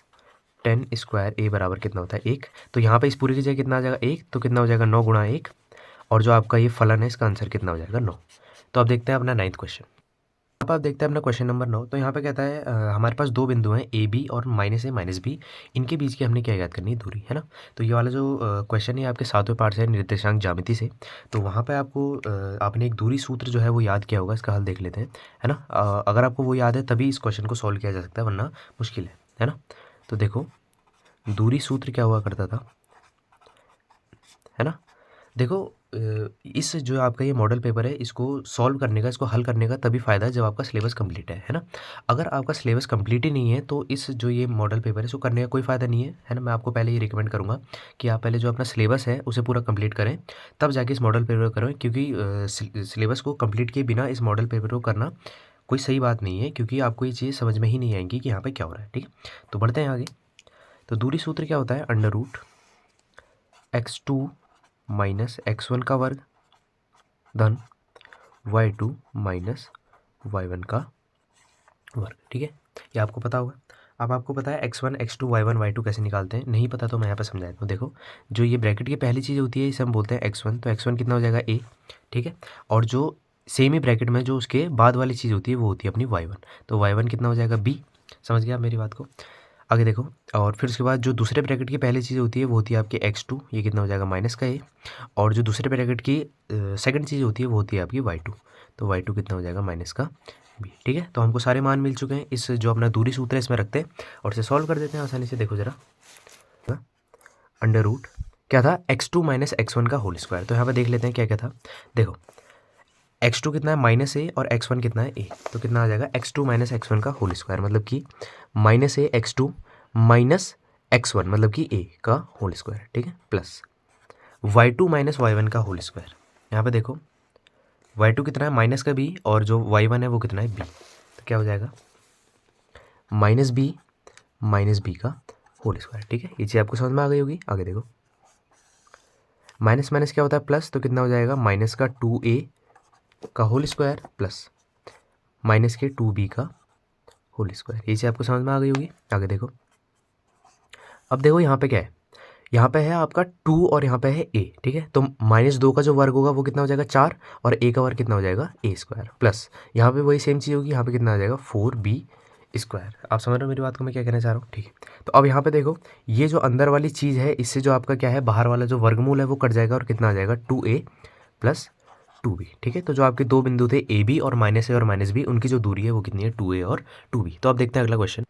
[SPEAKER 1] tan² a बराबर कितना होता है, 1। तो यहाँ पे इस पूरी की जगह कितना आ जाएगा, 1, तो कितना हो जाएगा 9 गुणा 1, और जो आपका ये फलन है इसका आंसर कितना हो जाएगा, 9। तो अब देखते हैं अपना 9th क्वेश्चन। अब आप देखते हैं अपना क्वेश्चन नंबर 9। तो यहाँ पे कहता है हमारे पास 2 बिंदु हैं ए बी और -a -b, इनके बीच की हमने क्या याद करनी है, दूरी, है ना। तो ये वाला जो क्वेश्चन है आपके 7वें पार्ट से है, निर्देशांक ज्यामिति से। तो वहाँ पे आपको आपने एक दूरी सूत्र जो है वो याद किया होगा, इसका हल देख लेते हैं, है ना। अगर आपको वो याद है तभी इस क्वेश्चन को सॉल्व किया जा सकता है, वरना मुश्किल है ना। तो देखो, दूरी सूत्र क्या हुआ करता था, है ना। देखो, इस जो आपका ये मॉडल पेपर है इसको सॉल्व करने का, इसको हल करने का तभी फ़ायदा है जब आपका सिलेबस कंप्लीट है ना। अगर आपका सिलेबस कंप्लीट ही नहीं है तो इस जो ये मॉडल पेपर है इसको करने का कोई फ़ायदा नहीं है ना। मैं आपको पहले ये रिकमेंड करूँगा कि आप पहले जो अपना सिलेबस है उसे पूरा कंप्लीट करें, तब जाके इस मॉडल पेपर करें, क्योंकि सिलेबस को कंप्लीट किए बिना इस मॉडल पेपर को करना कोई सही बात नहीं है, क्योंकि आपको ये चीज़ समझ में ही नहीं आएंगी कि यहाँ पर क्या हो रहा है। ठीक है, तो बढ़ते हैं आगे। तो दूरी सूत्र क्या होता है, √x2 माइनस x1 का वर्ग धन y2 माइनस y1 का वर्ग। ठीक है, ये आपको पता होगा। अब आपको पता है x1 x2 y1 y2 कैसे निकालते हैं, नहीं पता तो मैं यहाँ पर समझा देता हूँ। देखो, जो ये ब्रैकेट की पहली चीज़ होती है इसे हम बोलते हैं x1, तो x1 कितना हो जाएगा a। ठीक है, और जो सेम ही ब्रैकेट में जो उसके बाद वाली चीज़ होती है वो होती है अपनी y1, तो y1 कितना हो जाएगा b। समझ गया आप मेरी बात को? आगे देखो, और फिर उसके बाद जो दूसरे ब्रैकेट की पहली चीज़ होती है वो होती है आपकी x2, ये कितना हो जाएगा माइनस का a, और जो दूसरे ब्रैकेट की सेकंड चीज़ होती है वो होती है आपकी y2, तो y2 कितना हो जाएगा माइनस का b। ठीक है, तो हमको सारे मान मिल चुके हैं। इस जो अपना दूरी सूत्र है इसमें रखते हैं और इसे सॉल्व कर देते हैं आसानी से। देखो जरा, अंडर रूट क्या था, x2 माइनस x1 का होल स्क्वायर। तो यहाँ पर देख लेते हैं क्या क्या था। देखो, x2 कितना है माइनस a और x1 कितना है a, तो कितना आ जाएगा x2 माइनस x1 का होल स्क्वायर, मतलब कि minus a x2 minus x1 मतलब कि a का होल स्क्वायर। ठीक है, प्लस y2 माइनस y1 का होल स्क्वायर। यहाँ पे देखो y2 कितना है माइनस का b और जो y1 है वो कितना है b, तो क्या हो जाएगा माइनस b का होल स्क्वायर। ठीक है, ये चीज़ आपको समझ में आ गई होगी। आगे देखो, माइनस माइनस क्या होता है प्लस, तो कितना हो जाएगा माइनस का 2a का होल स्क्वायर प्लस माइनस के 2b का होल स्क्वायर। ये चीज़ आपको समझ में आ गई होगी। आगे देखो, अब देखो यहाँ पे क्या है, यहाँ पे है आपका 2 और यहाँ पे है a। ठीक है, तो -2 का जो वर्ग होगा वो कितना हो जाएगा 4, और a का वर्ग कितना हो जाएगा a स्क्वायर, प्लस यहाँ पे वही सेम चीज़ होगी, यहाँ पे कितना आ जाएगा 4b स्क्वायर। आप समझ रहे हो मेरी बात को मैं क्या कहना चाह रहा हूँ? ठीक है, तो अब यहाँ पे देखो, ये जो अंदर वाली चीज़ है इससे जो आपका क्या है बाहर वाला जो वर्गमूल है वो कट जाएगा और कितना आ जाएगा 2a प्लस 2b। ठीक है, तो जो आपके दो बिंदु थे ए बी और माइनस ए और माइनस बी, उनकी जो दूरी है वो कितनी है 2a और 2b। तो अब देखते हैं अगला क्वेश्चन।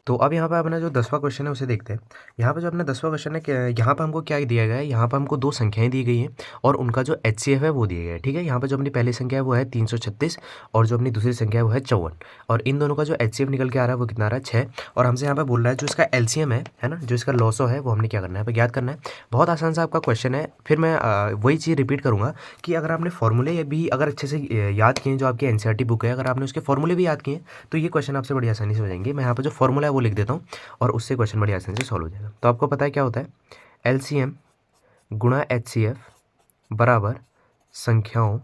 [SPEAKER 1] तो अब यहाँ पे अपना जो 10वां क्वेश्चन है उसे देखते हैं। यहाँ पे जो अपना 10वां क्वेश्चन है, यहाँ पे हमको क्या दिया गया है, यहाँ पे हमको दो संख्याएं दी गई हैं और उनका जो HCF है वो दिया गया है। ठीक है, यहाँ पे जो अपनी पहली संख्या है वो है 336 और जो अपनी दूसरी संख्या है वो है 54, और इन दोनों का जो HCF निकल के आ रहा है वो कितना आ रहा है 6। और हमसे यहाँ पे बोल रहा है जो इसका LCM है ना, जो इसका लॉसो है वो हमने क्या करना है, यहाँ पे ज्ञात करना है। बहुत आसान सा आपका क्वेश्चन है। फिर मैं वही चीज़ रिपीट करूँगा कि अगर आपने फॉर्मूले भी अगर अच्छे से याद किए, जो आपकी NCERT बुक है, अगर आपने उसके फॉर्मूले भी याद किए तो ये क्वेश्चन आपसे बड़ी आसानी से हो जाएंगे। मैं यहाँ पर जो फॉर्मूला है वो लिख देता हूँ और उससे क्वेश्चन बड़ी आसानी से सॉल्व हो जाएगा। तो आपको पता है क्या होता है, LCM गुणा HCF बराबर संख्याओं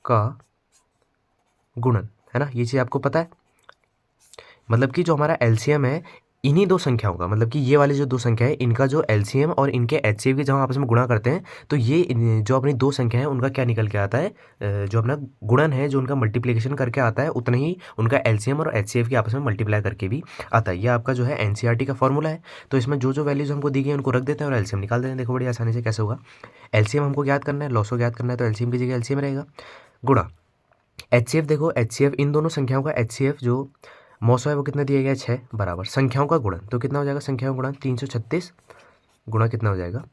[SPEAKER 1] का गुणन, है ना। ये चीज़ आपको पता है, मतलब कि जो हमारा LCM है इन्हीं दो संख्याओं का, मतलब कि ये वाली जो दो संख्या है इनका जो LCM और इनके HCF की जब हम आपस में गुणा करते हैं तो ये जो अपनी दो संख्या है उनका क्या निकल के आता है, जो अपना गुणन है, जो उनका मल्टीप्लिकेशन करके आता है, उतना ही उनका LCM और HCF की आपस में मल्टीप्लाई करके भी आता है। ये आपका जो है NCERT का फॉर्मूला है। तो इसमें जो जो वैल्यूज़ हमको दी गई उनको रख देते हैं और LCM निकाल देते हैं। देखो बड़ी आसानी से कैसे होगा, LCM हमको ज्ञात करना है, लॉसो ज्ञात करना है, तो LCM की जगह LCM रहेगा गुणा HCF। देखो HCF इन दोनों संख्याओं का HCF जो मौसो है वो कितना दिया गया है 6 बराबर संख्याओं का गुणन, तो कितना हो जाएगा संख्याओं का गुणन 336 गुणा कितना हो जाएगा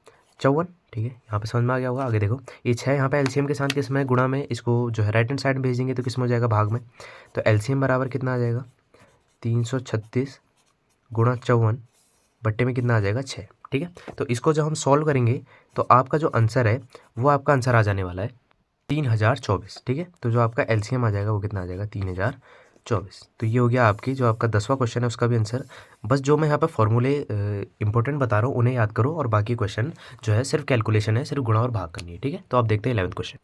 [SPEAKER 1] 54। ठीक है, यहाँ पे समझ में आ गया होगा। आगे देखो, ये 6 यहाँ पे LCM के साथ किस में गुणा में, इसको जो है राइट हैंड साइड में भेजेंगे तो किस में हो जाएगा भाग में, तो LCM बराबर कितना आ जाएगा 336 गुणा 54 बट्टे में कितना आ जाएगा 6। ठीक है, तो इसको जब हम सॉल्व करेंगे तो आपका जो आंसर है वो आपका आंसर आ जाने वाला है 3024। ठीक है, तो जो आपका LCM आ जाएगा वो कितना आ जाएगा 3024। तो ये हो गया आपकी जो आपका 10वां क्वेश्चन है उसका भी आंसर। बस जो मैं यहाँ पे फॉर्मूले इंपॉर्टेंट बता रहा हूँ उन्हें याद करो और बाकी क्वेश्चन जो है सिर्फ कैलकुलेशन है, सिर्फ गुणा और भाग करनी है। ठीक है, तो आप देखते हैं 11th क्वेश्चन।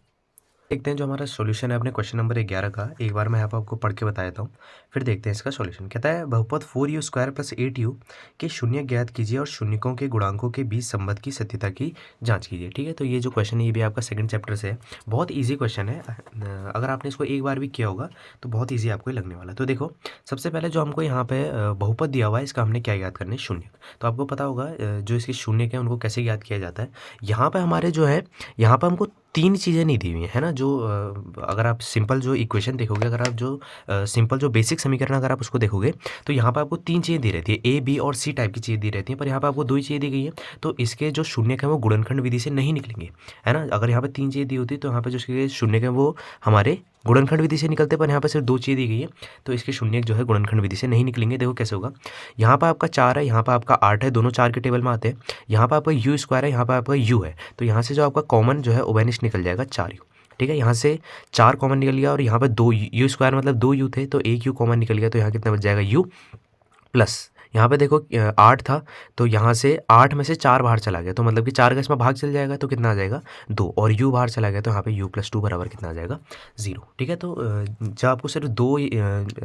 [SPEAKER 1] देखते हैं जो हमारा सॉल्यूशन है अपने क्वेश्चन नंबर 11 का। एक बार मैं यहाँ पर आपको पढ़ के बता देता हूँ, फिर देखते हैं इसका सॉल्यूशन। कहता है बहुपद 4u स्क्वायर प्लस 8u के शून्य ज्ञात कीजिए और शून्यकों के गुणांकों के बीच संबंध की सत्यता की जांच कीजिए। ठीक है, तो ये जो क्वेश्चन है ये भी आपका सेकंड चैप्टर से है। बहुत ईजी क्वेश्चन है, अगर आपने इसको एक बार भी किया होगा तो बहुत ईजी आपको लगने वाला है। तो देखो, सबसे पहले जो हमको यहाँ पे बहुपद दिया हुआ है इसका हमने क्या याद करना है, शून्य। तो आपको पता होगा जो इसके शून्य के उनको कैसे याद किया जाता है। यहाँ पर हमारे जो है, यहाँ पर हमको तीन चीज़ें नहीं दी हुई हैं, है ना। जो अगर आप सिंपल जो इक्वेशन देखोगे, अगर आप जो सिंपल जो बेसिक समीकरण अगर आप उसको देखोगे तो यहाँ पर आपको तीन चीज़ें दी रहती है, A B और C टाइप की चीज़ें दी रहती हैं, पर यहाँ पर आपको दो ही चीज़ें दी गई है। तो इसके जो शून्य हैं वो गुणनखंड विधि से नहीं निकलेंगे, है ना। अगर यहाँ पर तीन चीज़ें दी होती तो यहाँ पर जो इसके शून्य हैं वो हमारे गुणनखंड विधि से निकलते, पर यहाँ पर सिर्फ दो चीज़ें दी गई है तो इसके शून्य जो है गुणनखंड विधि से नहीं निकलेंगे। देखो कैसे होगा, यहाँ पर आपका 4 है, यहाँ पर आपका 8 है, दोनों 4 के टेबल में आते हैं। यहाँ पर आपका u स्क्वायर है, यहाँ पर आपका u है, तो यहाँ से जो आपका कॉमन जो है उभयनिष्ठ निकल जाएगा 4u। ठीक है, यहाँ से 4 कॉमन निकल गया और यहाँ पर 2 u स्क्वायर मतलब 2 u थे तो 1 u कॉमन निकल गया, तो यहाँ कितना बच जाएगा u प्लस यहाँ पे देखो 8 था, तो यहाँ से 8 में से 4 बाहर चला गया, तो मतलब कि 4 का इसमें भाग चल जाएगा, तो कितना आ जाएगा 2, और u बाहर चला गया, तो यहाँ पे u+2 बराबर कितना आ जाएगा 0। ठीक है, तो जब आपको सिर्फ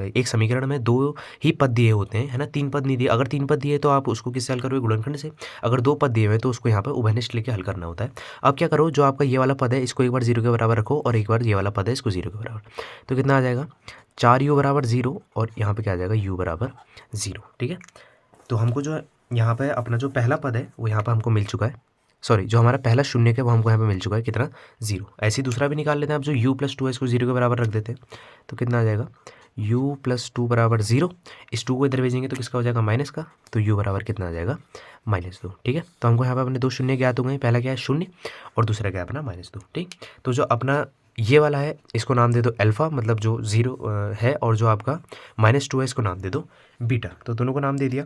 [SPEAKER 1] एक समीकरण में 2 ही पद दिए होते हैं, है ना, 3 पद नहीं दिए। अगर 3 पद दिए तो आप उसको किससे हल करोगे, गुणनखंड से। अगर 2 पद दिए हुए हैं तो उसको यहाँ पर उभयनिष्ठ लेके हल करना होता है। अब क्या करो, जो आपका ये वाला पद है इसको एक बार 0 के बराबर रखो, और एक बार ये वाला पद है इसको 0 के बराबर, तो कितना आ जाएगा 4u बराबर 0, और यहाँ पे क्या आ जाएगा u बराबर 0। ठीक है, तो हमको जो यहाँ पे अपना जो पहला पद है वो यहाँ पे हमको मिल चुका है, सॉरी, जो हमारा पहला शून्य है वो हमको यहाँ पे मिल चुका है, कितना 0। ऐसे ही दूसरा भी निकाल लेते हैं। अब जो u+2 है इसको 0 के बराबर रख देते हैं, तो कितना आ जाएगा u+2 बराबर 0। इस 2 को इधर भेजेंगे तो किसका हो जाएगा, माइनस का, तो u बराबर कितना आ जाएगा -2। ठीक है, तो हमको यहाँ पे अपने 2 शून्य ज्ञात हो गए, पहला क्या है 0 और दूसरा क्या है अपना -2। ठीक, तो जो अपना ये वाला है इसको नाम दे दो अल्फ़ा, मतलब जो 0 है, और जो आपका -2 है इसको नाम दे दो बीटा। तो दोनों को नाम दे दिया।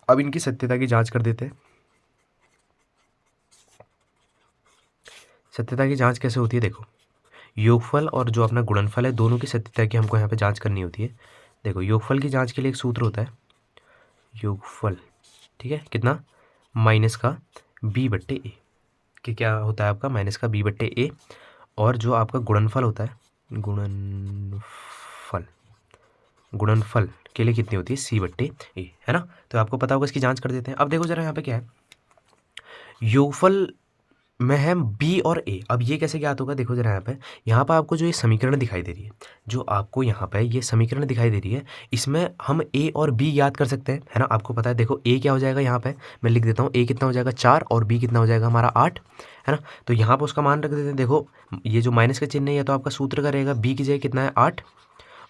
[SPEAKER 1] अब इनकी सत्यता की जांच कर देते हैं। सत्यता की जांच कैसे होती है, देखो, योगफल और जो अपना गुणनफल है दोनों की सत्यता की हमको यहाँ पे जांच करनी होती है। देखो, योगफल की जांच के लिए एक सूत्र होता है, योगफल, ठीक है, कितना, माइनस का b/a, कि क्या होता है आपका माइनस का b/a, और जो आपका गुणनफल होता है, गुणनफल के लिए कितनी होती है, c/a, है ना। तो आपको पता होगा, इसकी जांच कर देते हैं। अब देखो जरा यहाँ पे क्या है, योगफल में है b और a। अब ये कैसे ज्ञात होगा, देखो जरा यहाँ पे आपको जो ये समीकरण दिखाई दे रही है, जो आपको यहाँ पे ये समीकरण दिखाई दे रही है, इसमें हम a और b याद कर सकते हैं, है ना। आपको पता है, देखो a क्या हो जाएगा, यहाँ पे मैं लिख देता हूँ, a कितना हो जाएगा 4, और b कितना हो जाएगा हमारा 8, है ना। तो यहाँ पर उसका मान रख देते हैं। देखो, ये जो माइनस का चिन्ह है, ये तो आपका सूत्र का रहेगा, b की जगह कितना है 8,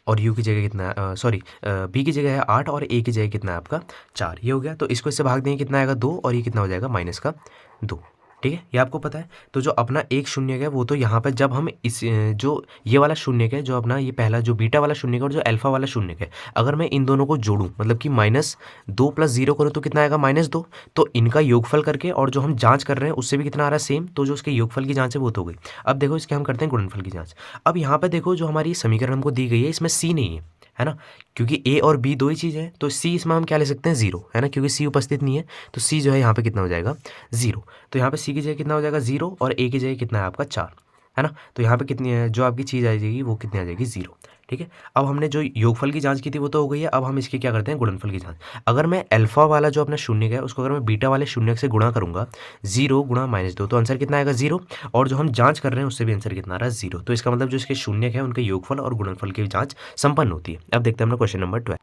[SPEAKER 1] और u की जगह कितना है, सॉरी, b की जगह है 8 और a की जगह कितना है आपका 4, ये हो गया। तो इसको इससे भाग देंगे, कितना आएगा 2, और ये कितना हो जाएगा -2। ठीक है, ये आपको पता है। तो जो अपना एक शून्य है वो तो यहाँ पे जब हम इस जो ये वाला शून्य है, जो अपना ये पहला जो बीटा वाला शून्य है और जो अल्फा वाला शून्य है, अगर मैं इन दोनों को जोड़ूं, मतलब कि -2 + 0 करूँ तो कितना आएगा -2। तो इनका योगफल करके, और जो हम जांच कर रहे हैं उससे भी कितना आ रहा है सेम, तो जो उसके योगफल की जांच है वो तो हो गई। अब देखो, इसके हम करते हैं गुणनफल की जांच। अब यहाँ पे देखो, जो हमारी समीकरण हमको दी गई है इसमें c नहीं है ना, क्योंकि a और b दो ही चीज़ है, तो c इसमें हम क्या ले सकते हैं 0, है ना, क्योंकि c उपस्थित नहीं है, तो c जो है यहाँ पे कितना हो जाएगा 0। तो यहाँ पे c की जगह कितना हो जाएगा 0, और a की जगह कितना है आपका 4, है ना। तो यहाँ पे कितनी है जो आपकी चीज़ आ जाएगी, वो कितनी आ जाएगी 0। ठीक है, अब हमने जो योगफल की जांच की थी वो तो हो गई है। अब हम इसकी क्या करते हैं, गुणनफल की जांच। अगर मैं अल्फा वाला जो अपना शून्य है उसको अगर मैं बीटा वाले शून्य से गुणा करूंगा, 0 गुणा -2, तो आंसर कितना आएगा 0, और जो हम जांच कर रहे हैं उससे भी आंसर कितना आ रहा है 0। तो इसका मतलब जो इसके शून्य है उनके योगफल और गुणनफल की जांच संपन्न होती है। अब देखते हैं अपना क्वेश्चन नंबर 12।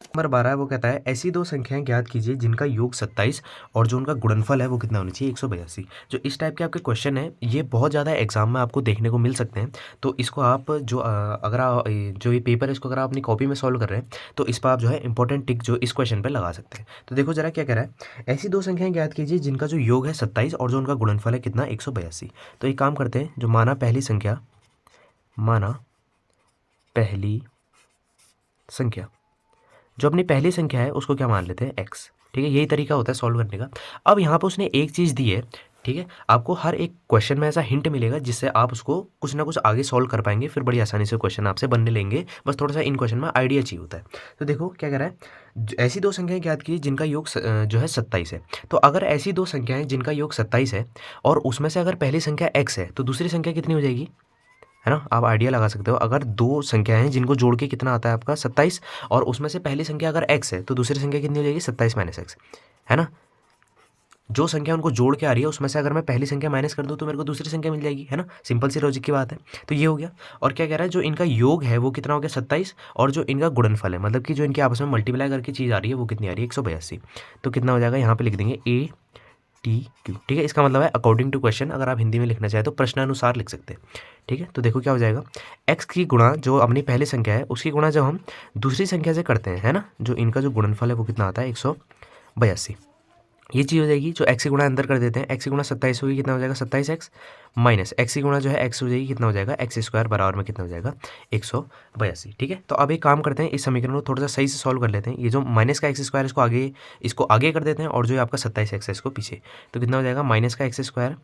[SPEAKER 1] नंबर 12 है, वो कहता है ऐसी दो संख्याएं ज्ञात कीजिए जिनका योग 27 और जो उनका गुणनफल है वो कितना होना चाहिए, 182। जो इस टाइप के आपके क्वेश्चन है ये बहुत ज़्यादा एग्जाम में आपको देखने को मिल सकते हैं। तो इसको आप जो अगर आप जो ये पेपर है इसको अगर आप अपनी कॉपी में सॉल्व कर रहे हैं तो इस पर आप जो है इंपॉर्टेंट टिक जो इस क्वेश्चन पर लगा सकते हैं। तो देखो जरा क्या कह रहा है, ऐसी दो संख्याएं ज्ञात कीजिए जिनका जो योग है 27 और जो उनका गुणनफल है कितना 182। तो एक काम करते हैं, जो माना पहली संख्या जो अपनी पहली संख्या है उसको क्या मान लेते हैं x। ठीक है, यही तरीका होता है सॉल्व करने का। अब यहाँ पे उसने एक चीज़ दी है, ठीक है, आपको हर एक क्वेश्चन में ऐसा हिंट मिलेगा जिससे आप उसको कुछ ना कुछ आगे सॉल्व कर पाएंगे, फिर बड़ी आसानी से क्वेश्चन आपसे बनने लेंगे। बस थोड़ा सा इन क्वेश्चन में आइडिया चाहिए होता है। तो देखो क्या कह रहा है, ऐसी दो संख्याएं ज्ञात कीजिए जिनका योग जो है 27 है। तो अगर ऐसी दो संख्याएं जिनका योग 27 है और उसमें से अगर पहली संख्या x है तो दूसरी संख्या कितनी हो जाएगी, है ना। आप आइडिया लगा सकते हो, अगर दो संख्याएं हैं जिनको जोड़ के कितना आता है आपका 27, और उसमें से पहली संख्या अगर x है तो दूसरी संख्या कितनी हो जाएगी 27 - x, है ना। जो संख्या उनको जोड़ के आ रही है उसमें से अगर मैं पहली संख्या माइनस कर दूं तो मेरे को दूसरी संख्या मिल जाएगी, है ना। सिंपल सी लॉजिक की बात है। तो ये हो गया। और क्या कह रहा है, जो इनका योग है वो कितना हो गया 27, और जो इनका गुणनफल है मतलब कि जो इनके आपस में मल्टीप्लाई करके चीज़ आ रही है वो कितनी आ रही है 182। तो कितना हो जाएगा, यहाँ पे लिख देंगे ATQ। ठीक है, इसका मतलब है अकॉर्डिंग टू क्वेश्चन। अगर आप हिंदी में लिखना चाहे तो प्रश्नानुसार लिख सकते हैं। ठीक है, तो देखो क्या हो जाएगा, x की गुणा जो अपनी पहली संख्या है उसकी गुणा जब हम दूसरी संख्या से करते हैं, है ना, जो इनका जो गुणनफल है वो कितना आता है 182। ये चीज़ हो जाएगी। जो x की गुणा अंदर कर देते हैं, x की गुणा 27 होगी, कितना हो जाएगा 27x, माइनस x की गुणा जो है x हो जाएगी, कितना हो जाएगा x² बराबर में कितना हो जाएगा 182। ठीक है, तो अब एक काम करते हैं, इस समीकरण को थोड़ा सा सही से सॉल्व कर लेते हैं। ये जो माइनस का x² इसको आगे कर देते हैं, और जो आपका 27x है इसको पीछे। तो कितना हो जाएगा माइनस का x²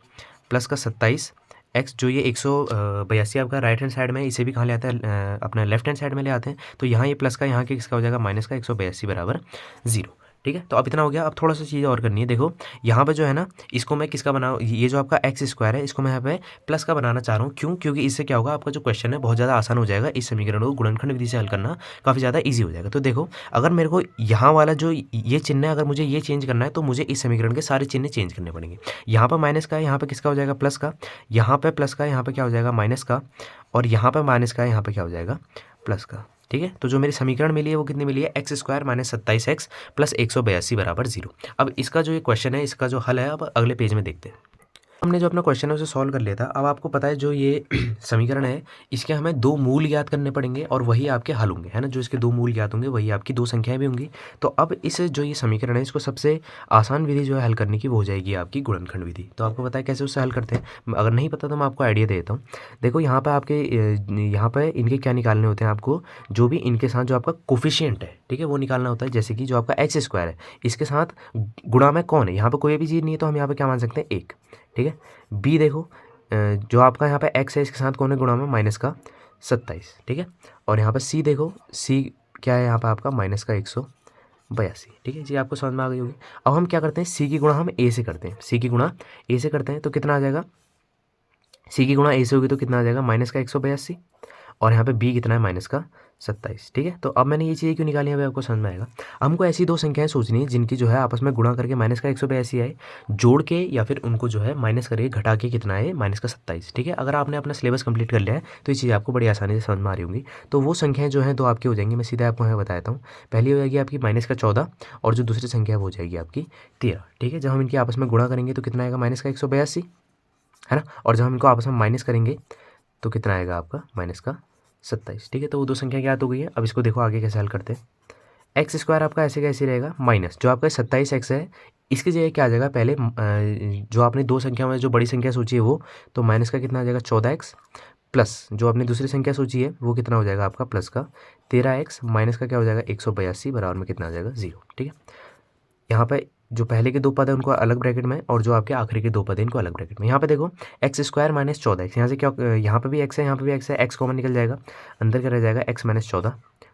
[SPEAKER 1] प्लस का 27x, जो ये 182 आपका राइट हैंड साइड में, इसे भी कहाँ ले आते हैं अपना लेफ्ट हैंड साइड में ले आते हैं। तो यहाँ ये प्लस का यहाँ के किसका हो जाएगा माइनस का 182 बराबर 0। ठीक है। तो अब इतना हो गया। अब थोड़ा सा चीज़ और करनी है। देखो यहाँ पे जो है ना, इसको मैं किसका बनाऊँ, ये जो आपका एक्स स्क्वायर है इसको मैं यहाँ पे प्लस का बनाना चाह रहा हूँ। क्यों? क्योंकि इससे क्या होगा, आपका जो क्वेश्चन है बहुत ज़्यादा आसान हो जाएगा। इस समीकरण को गुणनखंड विधि से हल करना काफ़ी ज़्यादा ईजी हो जाएगा। तो देखो अगर मेरे को यहाँ वाला जो ये चिन्ह है, अगर मुझे ये चेंज करना है तो मुझे इस समीकरण के सारे चिन्ह चेंज करने पड़ेंगे। यहाँ पर माइनस का है, यहाँ पर किसका हो जाएगा, प्लस का। यहाँ पर प्लस का है, यहाँ पर क्या हो जाएगा, माइनस का। और यहाँ पर माइनस का है, यहाँ पर क्या हो जाएगा, प्लस का। ठीक है। तो जो मेरी समीकरण मिली है वो कितनी मिली है, x square minus 27x plus 182 बराबर 0। अब इसका जो ये क्वेश्चन है, इसका जो हल है अब अगले पेज में देखते हैं। हमने जो अपना क्वेश्चन है उसे सॉल्व कर लिया था। अब आपको पता है जो ये समीकरण है, इसके हमें दो मूल ज्ञात करने पड़ेंगे और वही आपके हल होंगे, है ना। जो इसके दो मूल ज्ञात होंगे वही आपकी दो संख्याएं भी होंगी। तो अब इस जो ये समीकरण है, इसको सबसे आसान विधि जो है हल करने की वो हो जाएगी आपकी गुणनखंड विधि। तो आपको पता है कैसे उससे हल करते हैं। अगर नहीं पता तो मैं आपको आइडिया दे देता हूँ। देखो यहाँ पर आपके यहाँ पर इनके क्या निकालने होते हैं, आपको जो भी इनके साथ जो आपका कोफिशिएंट है, ठीक है, वो निकालना होता है। जैसे कि जो आपका एक्स स्क्वायर है, इसके साथ गुणा में कौन है, यहाँ पर कोई भी चीज़ नहीं है तो हम यहाँ पर क्या मान सकते हैं, एक। ठीक है। बी देखो जो आपका यहाँ पे एक्स है, इसके साथ कौन है गुणा में, माइनस का 27। ठीक है। और यहाँ पे सी देखो, सी क्या है यहाँ पे आपका, माइनस का 182। ठीक है जी, आपको समझ में आ गई होगी। अब हम क्या करते हैं, सी की गुणा हम ए से करते हैं, सी की गुणा ए से करते हैं तो कितना आ जाएगा, सी की गुणा ए से होगी तो कितना आ जाएगा, माइनस का 182। और यहाँ पे बी कितना है, माइनस का 27। ठीक है। तो अब मैंने ये चीज़ें क्यों निकाली है, आपको समझ में आएगा। हमको ऐसी दो संख्याएं सोचनी है जिनकी जो है आपस में गुणा करके माइनस का 182 आए, जोड़ के या फिर उनको जो है माइनस करके घटा के कितना है, माइनस का 27। ठीक है। अगर आपने अपना सिलेबस कंप्लीट कर लिया है तो ये चीज़ आपको बड़ी आसानी से समझ में आ रही होंगी। तो वो संख्याएं जो हैं दो आपकी हो जाएंगी। मैं सीधा आपको यहाँ बताता हूँ। पहली हो जाएगी आपकी माइनस का 14 और जो दूसरी संख्या वो हो जाएगी आपकी 13। ठीक है। जब हम इनकी आपस में गुणा करेंगे तो कितना आएगा, माइनस का 182, है ना। और जब हम इनको आपस में माइनस करेंगे तो कितना आएगा आपका, माइनस का 27। ठीक है। तो वो दो संख्या ज्ञात हो गई है। अब इसको देखो आगे कैसे हल करते हैं। एक्स स्क्वायर आपका ऐसे कैसे रहेगा, माइनस जो आपका 27x है, इसकी जगह क्या आ जाएगा, पहले जो आपने दो संख्या में जो बड़ी संख्या सोची है वो, तो माइनस का कितना आ जाएगा 14x, प्लस जो आपने दूसरी संख्या सोची है वो कितना हो जाएगा आपका, प्लस का 13x, माइनस का क्या हो जाएगा 182 बराबर में कितना आ जाएगा 0। ठीक है। यहाँ पे जो पहले के दो पद है उनको अलग ब्रैकेट में, और जो आपके आखिरी के दो पद है इनको अलग ब्रैकेट में। यहाँ पे देखो एक्स स्क्वायर माइनस 14x, यहाँ से क्या, यहाँ पे भी एक्स है, यहाँ पे भी एक्स है, एक्स कॉमन निकल जाएगा, अंदर क्या रह जाएगा एक्स माइनस 14,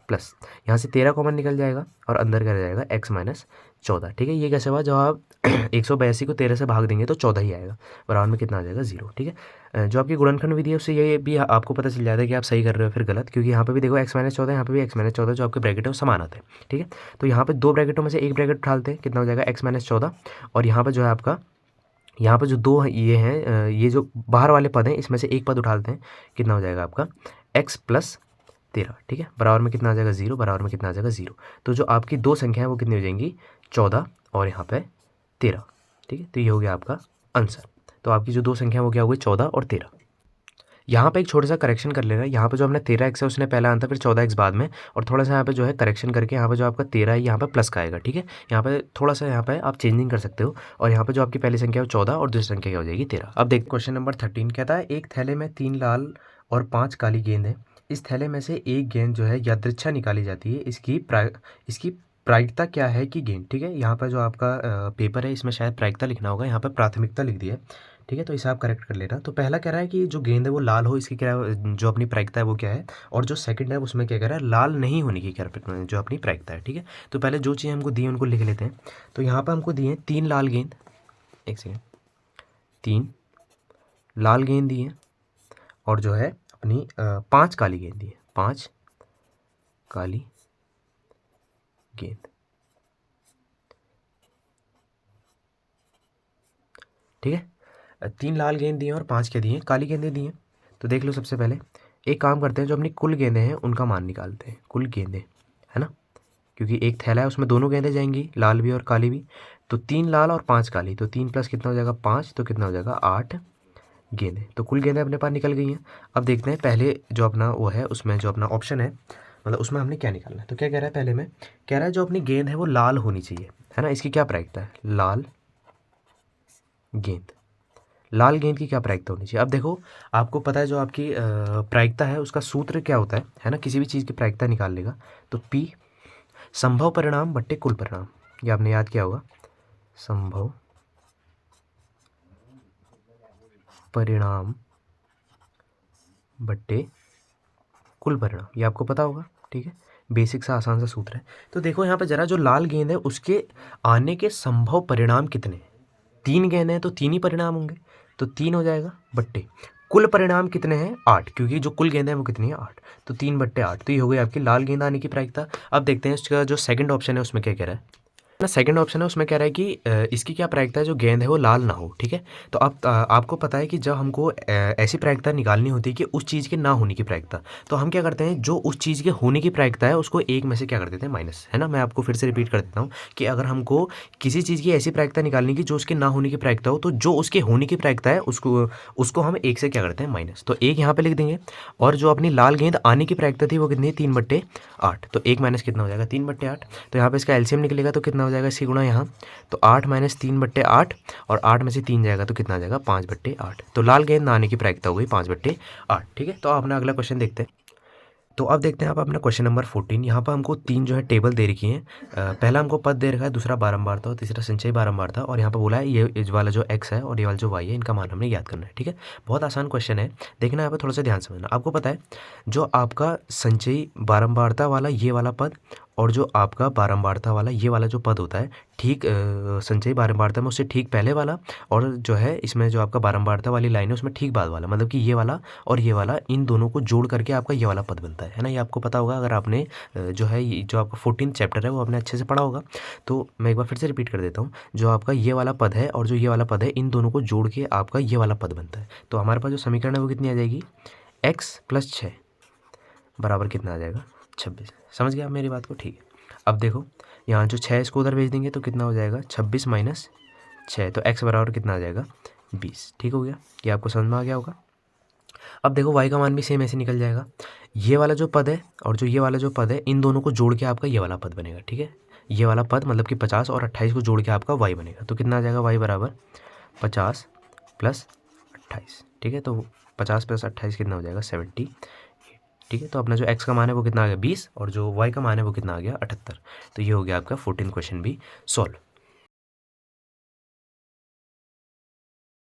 [SPEAKER 1] प्लस यहाँ से 13 कॉमन निकल जाएगा और अंदर क्या रह जाएगा एक्स माइनस 14। ठीक है। ये कैसे हुआ, जब आप 182 को 13 से भाग देंगे तो 14 ही आएगा, बराबर में कितना आ जाएगा 0। ठीक है। जो आपकी गुणनखंड विधि है उससे ये भी आपको पता चल जाता है कि आप सही कर रहे हो फिर गलत, क्योंकि यहाँ पे भी देखो एक्स माइनस 14, यहाँ पे भी एक्स माइनस 14, जो आपके ब्रैकेट है वो समान आते हैं। ठीक है। तो यहाँ पे दो ब्रैकेटों में से एक ब्रैकेट उठाते हैं, कितना हो जाएगा एक्स माइनस 14, और यहाँ पर जो है आपका, यहाँ पर जो दो ये हैं, ये जो बाहर वाले पद हैं इसमें से एक पद उठाते हैं, कितना हो जाएगा आपका एक्स प्लस 13। ठीक है। बराबर में कितना आ जाएगा 0, बराबर में कितना आ जाएगा 0। तो जो आपकी दो संख्या है वो कितनी हो जाएंगी, 14 और यहाँ पे 13। ठीक है। तो ये हो गया आपका आंसर। तो आपकी जो दो संख्या है वो क्या हो गई, 14 और 13। यहाँ पे एक छोटा सा करेक्शन कर लेना। यहाँ पे जो हमने 13x है उसने पहला आंसर, फिर 14x बाद में, और थोड़ा सा यहाँ पे जो है करेक्शन करके यहाँ पे जो आपका 13 है यहाँ पे प्लस का आएगा। ठीक है। यहाँ पे थोड़ा सा यहाँ पे आप चेंजिंग कर सकते हो। और यहाँ पे जो आपकी पहली संख्या है वो 14 और दूसरी संख्या क्या हो जाएगी 13। अब देख क्वेश्चन नंबर 13 कहता है, एक थैले में 3 लाल और 5 काली गेंद है। इस थैले में से एक गेंद जो है यादृच्छा निकाली जाती है, इसकी प्रायिकता क्या है कि गेंद। ठीक है। यहाँ पर जो आपका पेपर है इसमें शायद प्रायिकता लिखना होगा, यहाँ पर प्राथमिकता लिख दिया है। ठीक है। तो इसे आप करेक्ट कर लेना। तो पहला कह रहा है कि जो गेंद है वो लाल हो, इसकी क्या जो अपनी प्रायिकता है वो क्या है, और जो सेकंड है उसमें क्या कह रहा है, लाल नहीं होने की क्या जो अपनी प्रायिकता है। ठीक है। तो पहले जो चीज़ हमको दी है उनको लिख लेते हैं। तो यहाँ पर हमको दिए हैं 3 लाल गेंद, एक सेकेंड, 3 लाल गेंद दी है, और जो है अपनी 5 काली गेंद दी है, 5 काली गेंद। ठीक है। 3 लाल गेंद दिए और 5 क्या दिए, काली गेंदें दी हैं। तो देख लो, सबसे पहले एक काम करते हैं, जो अपनी कुल गेंदें हैं उनका मान निकालते हैं, कुल गेंदें, है ना। क्योंकि एक थैला है उसमें दोनों गेंदें जाएंगी, लाल भी और काली भी। तो 3 लाल और 5 काली, तो 3 प्लस कितना हो जाएगा 5, तो कितना हो जाएगा 8 गेंदें। तो कुल गेंदें अपने पास निकल गई हैं। अब देखते हैं पहले जो अपना वो है उसमें जो अपना ऑप्शन है, मतलब उसमें हमने क्या निकालना है। तो क्या कह रहा है, पहले में कह रहा है जो अपनी गेंद है वो लाल होनी चाहिए, है ना। इसकी क्या प्रायिकता है, लाल गेंद, लाल गेंद की क्या प्रायिकता होनी चाहिए। अब देखो आपको पता है जो आपकी प्रायिकता है उसका सूत्र क्या होता है ना। किसी भी चीज़ की प्रायिकता निकाल लेगा तो P संभव परिणाम बट्टे कुल परिणाम, ये आपने याद किया होगा, संभव परिणाम बट्टे कुल परिणाम, ये आपको पता होगा। ठीक है। बेसिक सा आसान सा सूत्र है। तो देखो यहाँ पे ज़रा जो लाल गेंद है उसके आने के संभव परिणाम कितने हैं। 3 गेंद हैं तो 3 ही परिणाम होंगे, तो 3 हो जाएगा बट्टे कुल परिणाम कितने हैं 8, क्योंकि जो कुल गेंद है वो कितनी है 8, तो 3/8। तो ये हो गई आपकी लाल गेंद आने की प्रायिकता। अब देखते हैं इसका जो सेकंड ऑप्शन है उसमें क्या कह रहा है ना। सेकंड ऑप्शन है उसमें कह रहा है कि इसकी क्या प्रायिकता है, जो गेंद है वो लाल ना हो। ठीक है, तो अब आपको पता है कि जब हमको ऐसी प्रायिकता निकालनी होती है कि उस चीज़ के ना होने की प्रायिकता, तो हम क्या करते हैं, जो उस चीज़ के होने की प्रायिकता है उसको एक में से क्या कर देते हैं माइनस, है ना। मैं आपको फिर से रिपीट कर देता हूँ कि अगर हमको किसी चीज़ की ऐसी प्रायिकता निकालनी की जो उसके ना होने की प्रायिकता हो, तो जो उसके होने की प्रायिकता है उसको उसको हम एक से क्या करते हैं माइनस, तो एक यहाँ पे लिख देंगे। और जो अपनी लाल गेंद आने की प्रायिकता थी वो कितनी है 3/8, तो एक माइनस कितना हो जाएगा 3/8। तो यहाँ पे इसका एलसीएम निकलेगा तो कितना हो जाएगा इसकी गुणा यहाँ, तो 8 माइनस 3/8, और 8 में से 3 जाएगा तो कितना आ जाएगा 5/8। तो लाल गेंद ना आने की प्रायिकता हो गई 5/8। ठीक है, तो अपना अगला क्वेश्चन देखते हैं। तो अब देखते हैं आप अपना क्वेश्चन नंबर 14। यहाँ पर हमको 3 जो है टेबल दे रखी हैं। पहला हमको पद दे रखा है, दूसरा बारंबारता और तीसरा संचयी बारंबारता, और यहाँ पर बोला है ये वाला जो x है और ये वाला जो y है इनका मान हमने याद करना है। ठीक है, बहुत आसान क्वेश्चन है, देखना यहाँ पर थोड़ा सा ध्यान समझना। आपको पता है जो आपका संचयी बारंबारता वाला ये वाला पद और जो आपका बारंबारता वाला ये वाला जो पद होता है, ठीक संचयी बारंबारता में उससे ठीक पहले वाला, और जो है इसमें जो आपका बारंबारता वाली लाइन है उसमें ठीक बाद वाला, मतलब कि ये वाला और ये वाला, इन दोनों को जोड़ करके आपका ये वाला पद बनता है ना। ये आपको पता होगा अगर आपने जो है जो आपका 14 चैप्टर है वो आपने अच्छे से पढ़ा होगा। तो मैं एक बार फिर से रिपीट कर देता हूँ, जो आपका ये वाला पद है और जो ये वाला पद है, इन दोनों को जोड़ के आपका ये वाला पद बनता है। तो हमारे पास जो समीकरण है वो कितनी आ जाएगी, x + 6 बराबर कितना आ जाएगा 26। समझ गया आप मेरी बात को, ठीक है। अब देखो यहाँ जो 6 इसको उधर भेज देंगे तो कितना हो जाएगा 26 माइनस 6, तो x बराबर कितना आ जाएगा 20। ठीक हो गया, ये आपको समझ में आ गया होगा। अब देखो y का मान भी सेम ऐसे निकल जाएगा, ये वाला जो पद है और जो ये वाला जो पद है इन दोनों को जोड़ के आपका ये वाला पद बनेगा। ठीक है, ये वाला पद मतलब कि 50 और 28 को जोड़ के आपका y बनेगा, तो कितना आ जाएगा y बराबर 50 + 28। ठीक है, तो 50 + 28 कितना हो जाएगा 70। ठीक है, तो अपना जो x का मान है वो कितना आ गया 20 और जो y का मान है वो कितना आ गया 78। तो ये हो गया आपका 14 क्वेश्चन भी सॉल्व।